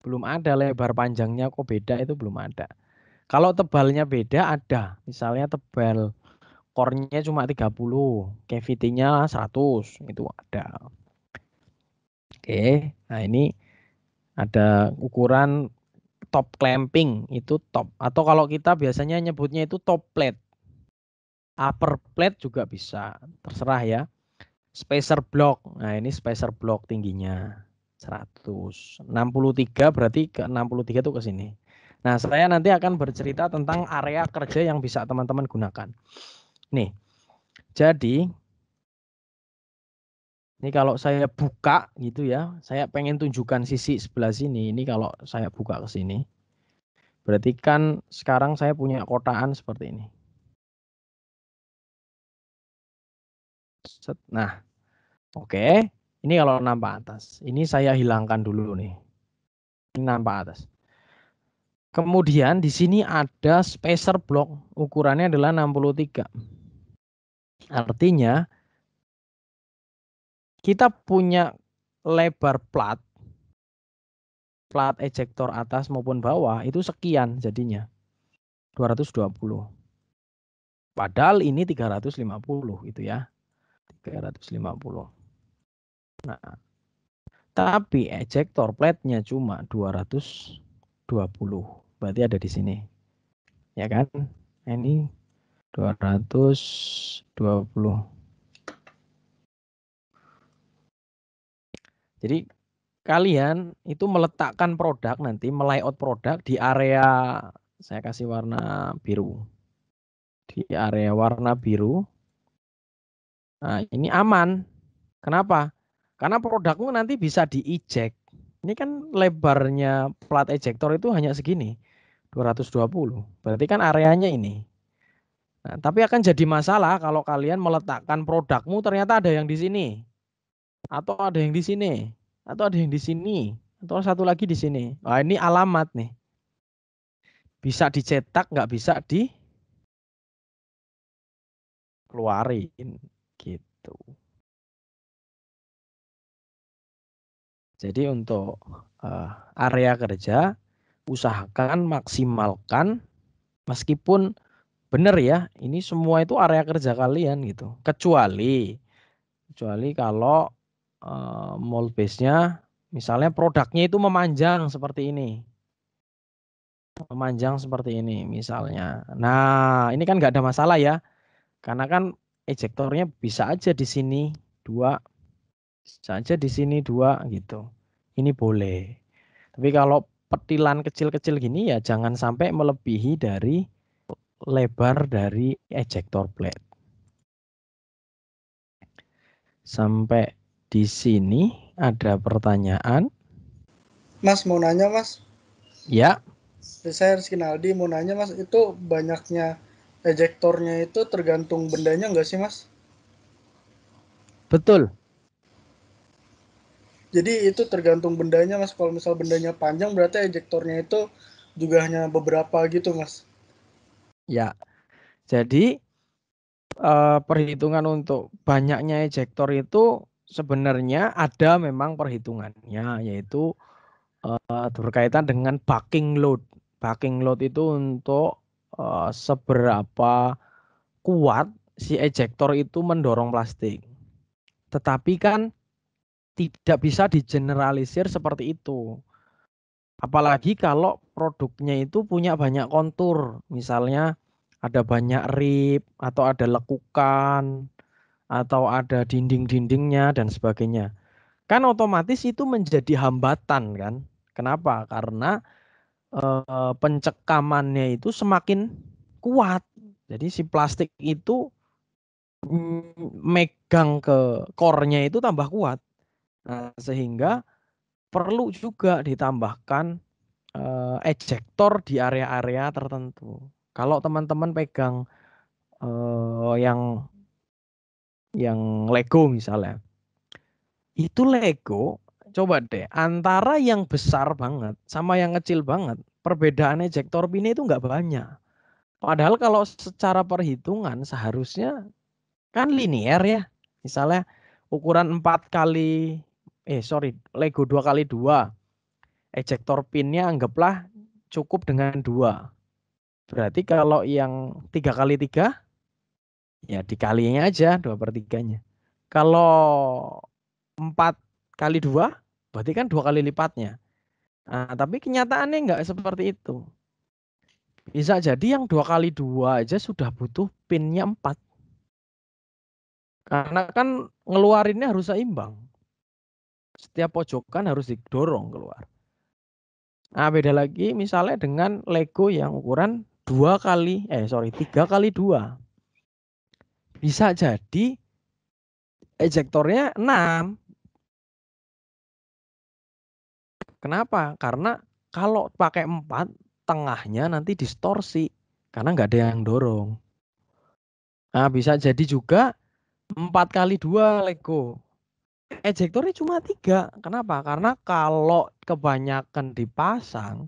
Belum ada lebar panjangnya kok beda itu belum ada. Kalau tebalnya beda ada. Misalnya tebal core-nya cuma 30, cavity-nya 100, itu ada. Oke, nah ini ada ukuran top clamping, itu top. Atau kalau kita biasanya nyebutnya itu top plate. Upper plate juga bisa, terserah ya. Spacer block, nah ini spacer block tingginya 163, berarti ke 63 itu ke sini. Nah, saya nanti akan bercerita tentang area kerja yang bisa teman-teman gunakan. Nih, jadi ini kalau saya buka gitu ya, saya pengen tunjukkan sisi sebelah sini. Ini kalau saya buka ke sini, berarti kan sekarang saya punya kotaan seperti ini. Nah, oke. Ini kalau nampak atas. Ini saya hilangkan dulu nih. Ini nampak atas. Kemudian di sini ada spacer block, ukurannya adalah 63. Artinya kita punya lebar plat ejektor atas maupun bawah itu sekian jadinya. 220. Padahal ini 350 gitu ya. 350. Nah, tapi ejektor plate-nya cuma 220. Berarti ada di sini. Ya kan? Ini 220. Jadi kalian itu meletakkan produk nanti, melayout produk di area, saya kasih warna biru. Di area warna biru. Nah, ini aman. Kenapa? Karena produkmu nanti bisa di-eject. Ini kan lebarnya plat ejector itu hanya segini, 220. Berarti kan areanya ini. Nah, tapi akan jadi masalah kalau kalian meletakkan produkmu ternyata ada yang di sini. Atau ada yang di sini. Atau ada yang di sini. Atau satu lagi di sini. Nah, ini alamat nih. Bisa dicetak, nggak bisa dikeluarin. Gitu. Jadi untuk area kerja, usahakan maksimalkan meskipun benar ya, ini semua itu area kerja kalian gitu. Kecuali kalau mold base-nya misalnya produknya itu memanjang seperti ini. Memanjang seperti ini misalnya. Nah, ini kan nggak ada masalah ya. Karena kan ejektornya bisa aja di sini 2, bisa aja di sini 2 gitu. Ini boleh. Tapi kalau petilan kecil-kecil gini ya jangan sampai melebihi dari lebar dari ejector plate. Sampai di sini ada pertanyaan? Mas mau nanya Mas? Ya. Saya Rizky Naldi mau nanya Mas, itu banyaknya ejektornya itu tergantung bendanya nggak sih Mas? Betul. Jadi itu tergantung bendanya Mas, kalau misal bendanya panjang berarti ejektornya itu juga hanya beberapa gitu Mas? Ya, jadi perhitungan untuk banyaknya ejektor itu sebenarnya ada memang perhitungannya, yaitu berkaitan dengan bucking load. Bucking load itu untuk seberapa kuat si ejektor itu mendorong plastik. Tetapi kan tidak bisa digeneralisir seperti itu. Apalagi kalau produknya itu punya banyak kontur, misalnya ada banyak rip atau ada lekukan atau ada dinding-dindingnya dan sebagainya. Kan otomatis itu menjadi hambatan kan. Kenapa? Karena pencekamannya itu semakin kuat. Jadi si plastik itu megang ke core-nya itu tambah kuat. Nah, sehingga perlu juga ditambahkan ejector di area-area tertentu. Kalau teman-teman pegang yang Lego misalnya, itu Lego, coba deh antara yang besar banget sama yang kecil banget, perbedaan ejector pinnya itu nggak banyak. Padahal kalau secara perhitungan seharusnya kan linear ya. Misalnya ukuran 4 kali Lego 2 kali 2. Ejector pinnya anggaplah cukup dengan 2. Berarti kalau yang 3 kali 3 ya dikalinya aja 2/3-nya. Kalau 4 kali 2 berarti kan 2 kali lipatnya. Nah, tapi kenyataannya nggak seperti itu. Bisa jadi yang 2 kali 2 aja sudah butuh pinnya 4. Karena kan ngeluarinnya harus seimbang. Setiap pojokan harus didorong keluar. Nah, beda lagi misalnya dengan Lego yang ukuran 3 kali 2. Bisa jadi ejektornya 6. Kenapa? Karena kalau pakai 4, tengahnya nanti distorsi karena nggak ada yang dorong. Nah, bisa jadi juga 4 kali 2 Lego. Ejektornya cuma 3. Kenapa? Karena kalau kebanyakan dipasang,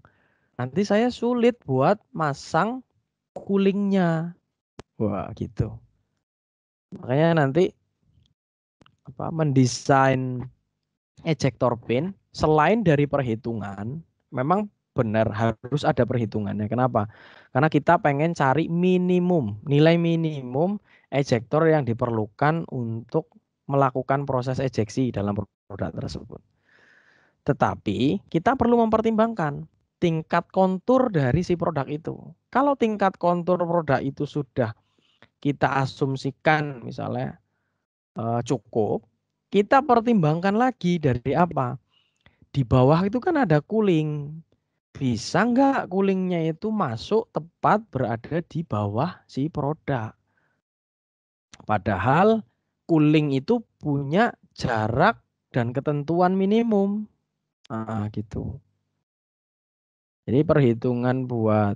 nanti saya sulit buat masang coolingnya. Wah, gitu. Makanya nanti mendesain ejector pin selain dari perhitungan, memang benar harus ada perhitungannya. Kenapa? Karena kita pengen cari nilai minimum ejector yang diperlukan untuk melakukan proses ejeksi dalam produk tersebut. Tetapi kita perlu mempertimbangkan tingkat kontur dari si produk itu. Kalau tingkat kontur produk itu sudah kita asumsikan misalnya cukup, kita pertimbangkan lagi dari apa? Di bawah itu kan ada cooling. Bisa nggak coolingnya itu masuk tepat berada di bawah si produk? Padahal cooling itu punya jarak dan ketentuan minimum. Nah, gitu. Jadi perhitungan buat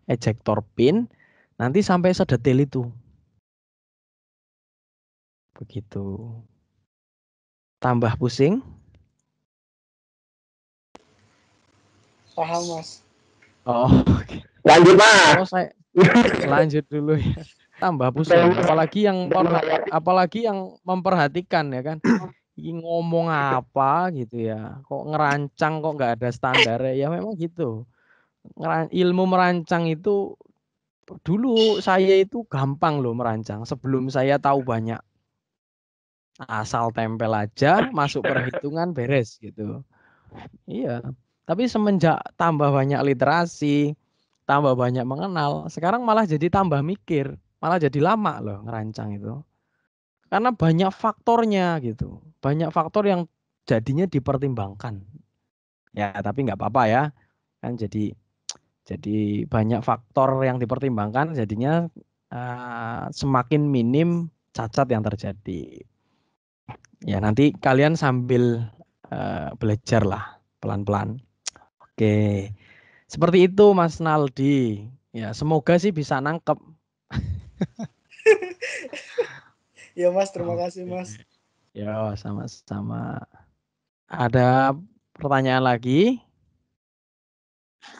ejector pin nanti sampai sedetail itu. Begitu. Tambah pusing? Paham, Mas. Oh, oke. Lanjut, Mas. Kalau saya lanjut dulu ya. Tambah pusing. Apalagi yang memperhatikan ya kan. Ini ngomong apa gitu ya. Kok ngerancang kok nggak ada standar ya memang gitu. Ilmu merancang itu dulu saya itu gampang loh merancang. Sebelum saya tahu banyak. Asal tempel aja, masuk perhitungan beres gitu. Iya. Tapi semenjak tambah banyak literasi, tambah banyak mengenal, sekarang malah jadi tambah mikir, malah jadi lama loh ngerancang itu. Karena banyak faktornya gitu. Banyak faktor yang jadinya dipertimbangkan. Ya, tapi nggak apa-apa ya. Kan jadi banyak faktor yang dipertimbangkan jadinya semakin minim cacat yang terjadi. Ya, nanti kalian sambil belajar lah pelan-pelan. Oke. Seperti itu Mas Naldi. Ya, semoga sih bisa nangkep. Ya, Mas, terima kasih, Mas. Ya, sama-sama. Ada pertanyaan lagi?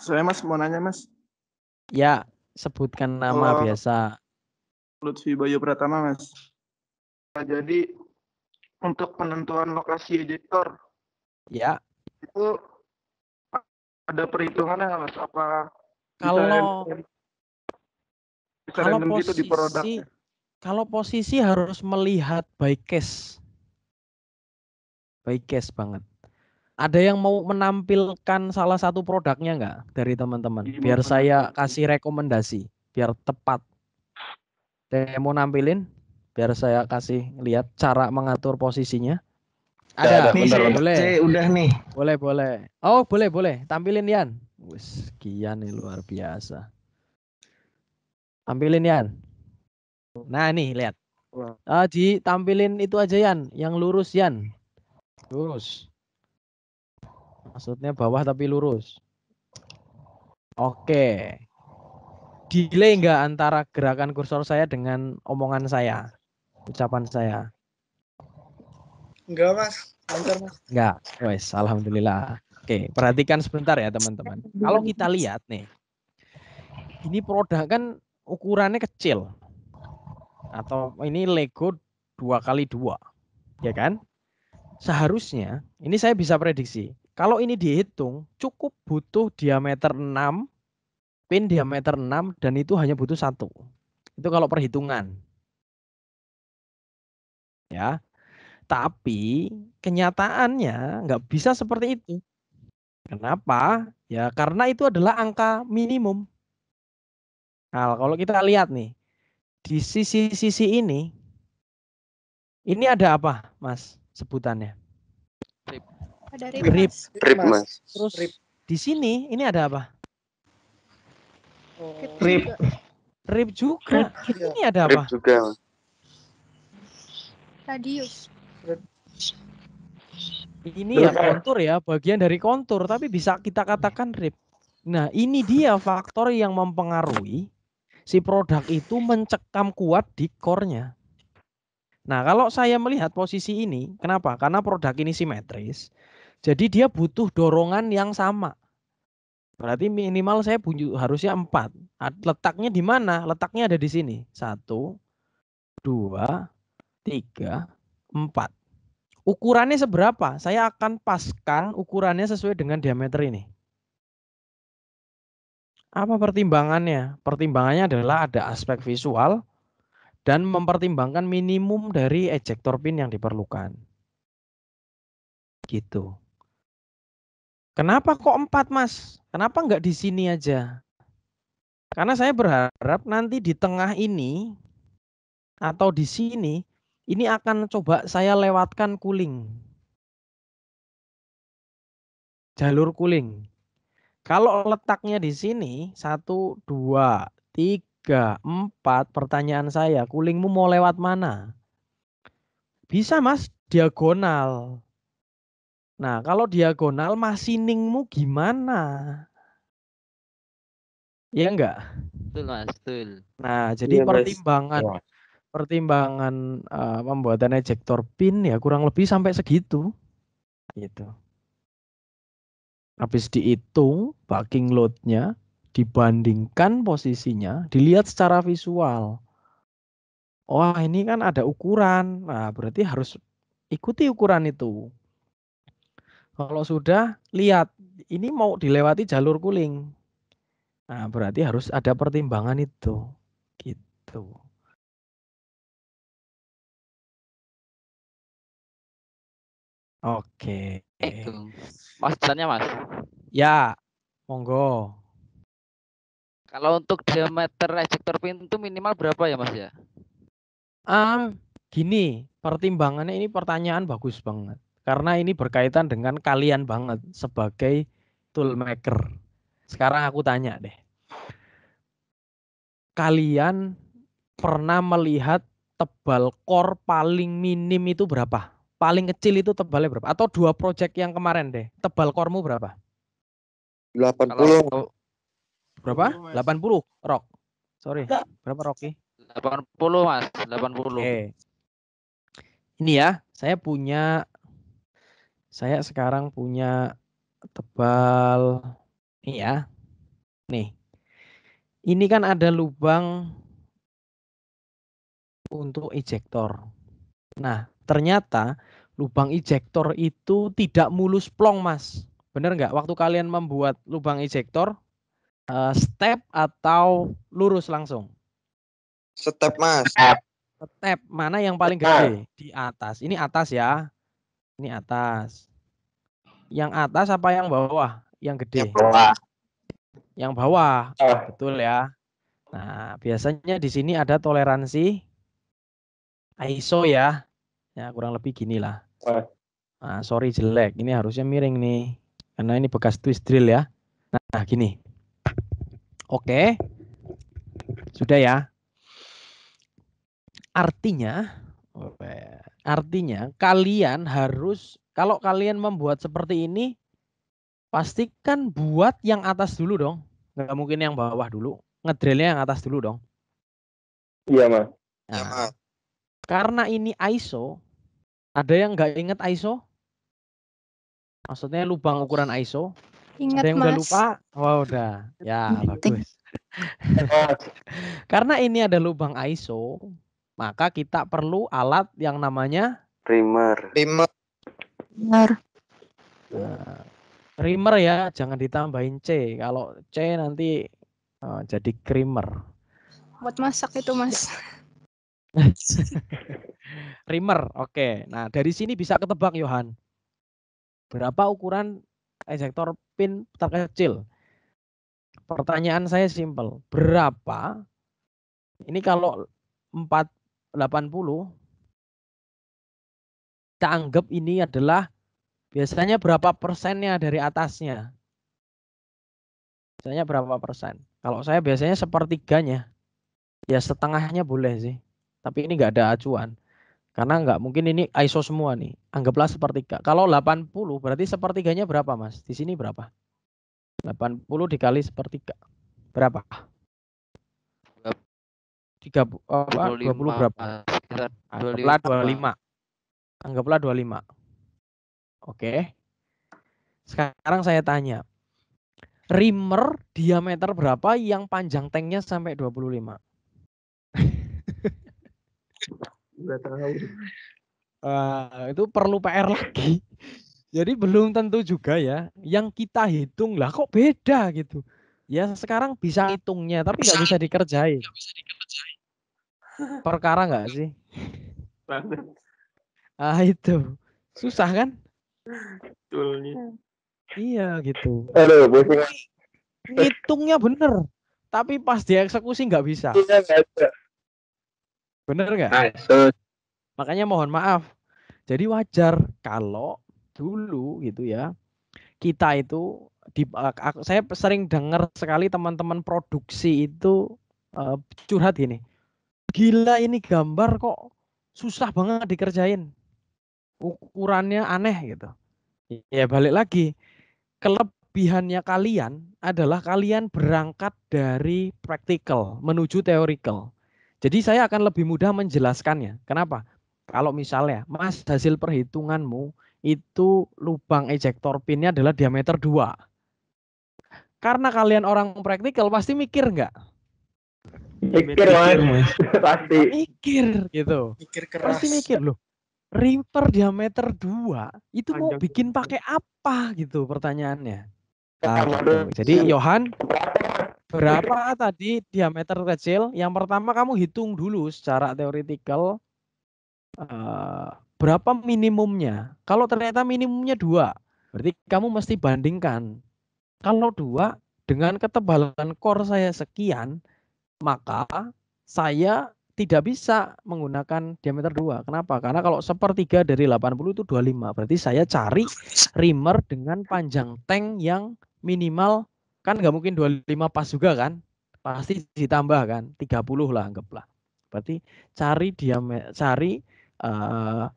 Saya Mas mau nanya Mas. Ya, sebutkan nama biasa. Lutfi Bayu Pratama Mas. Jadi untuk penentuan lokasi ejektor, ya itu ada perhitungannya nggak Mas? Apa kalau posisi, kalau posisi harus melihat by case. By case banget. Ada yang mau menampilkan salah satu produknya nggak dari teman-teman? Biar saya kasih rekomendasi, biar tepat. Saya mau nampilin, biar saya kasih lihat cara mengatur posisinya. Ada, Nih, boleh. saya udah nih. Boleh. Oh, boleh. Tampilin Yan. Wis, Kian nih luar biasa. Tampilin Yan. Nah, nih lihat. Ditampilin itu aja Yan, yang lurus Yan. Lurus. Maksudnya bawah tapi lurus. Oke. Delay nggak antara gerakan kursor saya dengan omongan saya? Ucapan saya? Enggak, Mas. Lancar, Mas. Enggak. Wes, alhamdulillah. Oke, perhatikan sebentar ya, teman-teman. Kalau kita lihat nih. Ini produk kan ukurannya kecil. Atau ini Lego 2x2. Ya kan? Seharusnya, ini saya bisa prediksi. Kalau ini dihitung, cukup butuh diameter 6, pin diameter 6, dan itu hanya butuh 1. Itu kalau perhitungan. Ya. Tapi kenyataannya nggak bisa seperti itu. Kenapa? Ya karena itu adalah angka minimum. Nah, kalau kita lihat nih, di sisi-sisi ini ada apa, Mas, sebutannya? Ada Rip. Rip, Mas. Terus di sini ini ada apa? Rip juga. Ini ada apa? Rip juga, Mas. Radius. Ini ya kontur ya, bagian dari kontur, tapi bisa kita katakan rip. Nah, ini dia faktor yang mempengaruhi si produk itu mencekam kuat di core-nya. Nah, kalau saya melihat posisi ini, kenapa? Karena produk ini simetris. Jadi dia butuh dorongan yang sama. Berarti minimal saya harusnya 4. Letaknya di mana? Letaknya ada di sini. 1, 2, 3, 4. Ukurannya seberapa? Saya akan paskan ukurannya sesuai dengan diameter ini. Apa pertimbangannya? Pertimbangannya adalah ada aspek visual dan mempertimbangkan minimum dari ejector pin yang diperlukan. Gitu. Kenapa kok 4, Mas? Kenapa nggak di sini aja? Karena saya berharap nanti di tengah ini atau di sini, ini akan coba saya lewatkan cooling. Jalur cooling. Kalau letaknya di sini, 1, 2, 3, 4, pertanyaan saya, coolingmu mau lewat mana? Bisa, Mas, diagonal. Nah, kalau diagonal, machiningmu gimana? Ya enggak? Betul, Mas, betul. Nah, jadi pertimbangan pembuatan ejector pin ya kurang lebih sampai segitu. Gitu. Habis dihitung backing load-nya, dibandingkan posisinya, dilihat secara visual. Oh, ini kan ada ukuran. Nah, berarti harus ikuti ukuran itu. Kalau sudah, lihat. Ini mau dilewati jalur cooling. Nah, berarti harus ada pertimbangan itu. Gitu. Oke. Mas, jalannya, Mas. Ya, monggo. Kalau untuk diameter ejector pin itu minimal berapa ya, Mas ya? Gini, pertimbangannya ini pertanyaan bagus banget. Karena ini berkaitan dengan kalian banget sebagai toolmaker. Sekarang aku tanya deh. Kalian pernah melihat tebal core paling minim itu berapa? Paling kecil itu tebalnya berapa? Atau 2 project yang kemarin deh. Tebal core-mu berapa? 80. Berapa? 80, Rock. Sorry, berapa Rocky? 80, Mas, 80. Oke. Ini ya, saya sekarang punya tebal ini ya. Nih. Ini kan ada lubang untuk ejector. Nah, ternyata lubang ejector itu tidak mulus plong, Mas. Bener nggak? Waktu kalian membuat lubang ejector, step atau lurus langsung? Step, Mas. Step. Mana yang paling gede? Di atas. Ini atas ya. Ini atas. Yang atas apa yang bawah? Yang gede. Bawah. Yang bawah. Oh. Betul ya. Nah, biasanya di sini ada toleransi ISO ya. Ya, kurang lebih gini lah. Oh. Nah, sorry jelek. Ini harusnya miring nih. Karena ini bekas twist drill ya. Nah, gini. Oke. Sudah ya. Artinya kalian harus, kalau kalian membuat seperti ini, pastikan buat yang atas dulu dong. Nggak mungkin yang bawah dulu. Ngedrillnya yang atas dulu dong. Iya, Mas. Nah, karena ini ISO, ada yang nggak inget ISO? Maksudnya lubang ukuran ISO? Ingat Ada yang udah Mas. lupa? Wah, udah. Ya, Penting. bagus. Karena ini ada lubang ISO, maka kita perlu alat yang namanya Primer. Benar. Creamer ya, jangan ditambahin C. Kalau C nanti jadi creamer. Buat masak itu Mas. Creamer, oke. Nah, dari sini bisa ketebak Yohan. Berapa ukuran ejector pin terkecil? Pertanyaan saya simpel. Berapa? Ini kalau 480, kita anggap ini adalah biasanya berapa persennya dari atasnya? Biasanya berapa persen? Kalau saya biasanya sepertiganya. Ya setengahnya boleh sih. Tapi ini nggak ada acuan. Karena nggak mungkin ini ISO semua nih. Anggaplah sepertiga. Kalau 80 berarti sepertiganya berapa Mas? Di sini berapa? 80 dikali sepertiga. Berapa? 20 berapa? Sekitar Anggaplah 25. Anggaplah 25. Oke. Sekarang saya tanya. Rimmer diameter berapa yang panjang tanknya sampai 25? Nggak tahu. Itu perlu PR lagi. Jadi belum tentu juga ya. Yang kita hitung lah kok beda gitu. Ya sekarang bisa hitungnya tapi nggak bisa dikerjain. Perkara nggak sih? Itu susah kan? Betulnya. Iya gitu. Aduh, pusing. Ngitungnya bener, tapi pas dieksekusi nggak bisa. Iya, nggak ada. Bener nggak? Makanya mohon maaf. Jadi wajar kalau dulu gitu ya, kita itu saya sering dengar sekali teman-teman produksi itu curhat gini. Gila ini gambar kok susah banget dikerjain. Ukurannya aneh gitu. Ya balik lagi. Kelebihannya kalian adalah kalian berangkat dari practical menuju theoretical. Jadi saya akan lebih mudah menjelaskannya. Kenapa? Kalau misalnya Mas hasil perhitunganmu itu lubang ejector pinnya adalah diameter 2. Karena kalian orang praktikal pasti mikir nggak? Mikir, Mas. Pasti. Mikir gitu. Mikir keras. Pasti mikir loh. Rimper diameter 2 itu mau bikin pakai apa gitu pertanyaannya. Gitu. Jadi Yohan, berapa tadi diameter kecil? Yang pertama kamu hitung dulu secara teoretikal berapa minimumnya. Kalau ternyata minimumnya 2, berarti kamu mesti bandingkan. Kalau 2 dengan ketebalan core saya sekian, maka saya tidak bisa menggunakan diameter 2. Kenapa? Karena kalau sepertiga dari 80 itu 25. Berarti saya cari rimmer dengan panjang tank yang minimal, kan nggak mungkin 25 pas juga kan? Pasti ditambah kan? 30 lah anggaplah. Berarti cari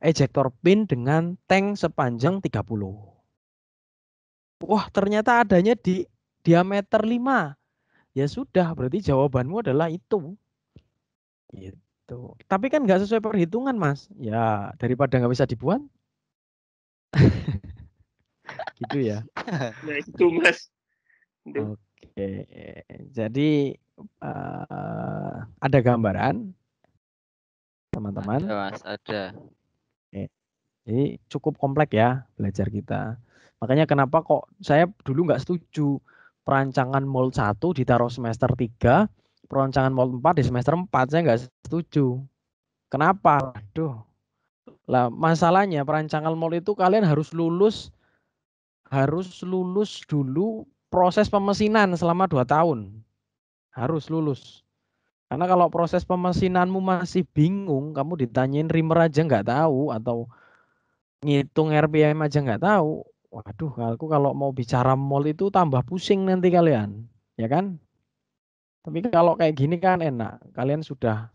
ejector pin dengan tank sepanjang 30. Wah, ternyata adanya di diameter 5. Ya sudah, berarti jawabanmu adalah itu. Gitu. Tapi kan nggak sesuai perhitungan, Mas. Ya, daripada nggak bisa dibuat. Gitu ya. Nah itu Mas. Oke. Jadi ada gambaran, teman-teman. Ada Mas, ada. Jadi cukup kompleks ya belajar kita. Makanya kenapa kok saya dulu nggak setuju perancangan mold 1 ditaruh semester 3, perancangan mold 4 di semester 4, saya nggak setuju. Kenapa? Aduh, Lah, masalahnya perancangan mold itu kalian harus lulus dulu proses pemesinan selama 2 tahun. Harus lulus. Karena kalau proses pemesinanmu masih bingung, kamu ditanyain reamer aja nggak tahu atau ngitung RPM aja nggak tahu. Waduh, aku kalau mau bicara mold itu tambah pusing nanti kalian, ya kan? Tapi kalau kayak gini kan enak, kalian sudah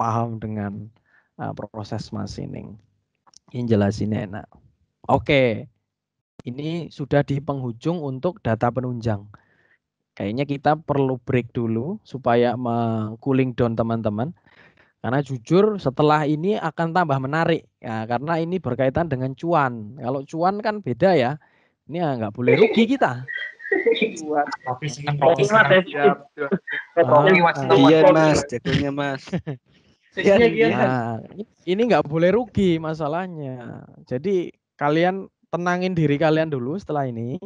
paham dengan proses machining. Ini jelasinnya enak. Oke, ini sudah di penghujung untuk data penunjang. Kayaknya kita perlu break dulu supaya cooling down teman-teman. Karena jujur setelah ini akan tambah menarik. Ya, karena ini berkaitan dengan cuan. Kalau cuan kan beda ya. Ini nggak boleh rugi kita. Iya mas, jatuhnya mas. Nah, ini nggak boleh rugi masalahnya. Jadi kalian tenangin diri kalian dulu setelah ini.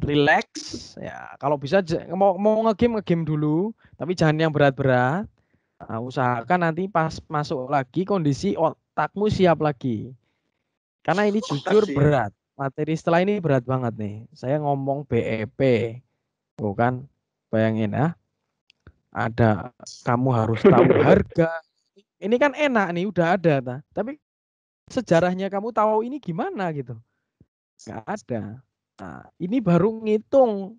Relax ya. Kalau bisa mau ngegame dulu, tapi jangan yang berat-berat. Nah, usahakan nanti pas masuk lagi kondisi otakmu siap lagi. Karena ini jujur berat. Materi setelah ini berat banget nih. Saya ngomong BEP. Bukan bayangin ya. Ada kamu harus tahu harga. Ini kan enak nih udah ada. Tapi sejarahnya kamu tahu ini gimana gitu. Nggak ada. Nah, ini baru ngitung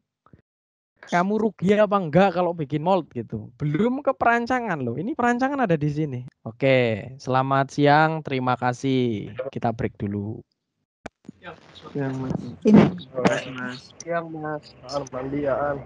kamu rugi apa enggak kalau bikin mold gitu. Belum ke perancangan loh. Ini perancangan ada di sini. Oke, selamat siang. Terima kasih. Kita break dulu. Siang mas. Ini. Siang mas. Mandian.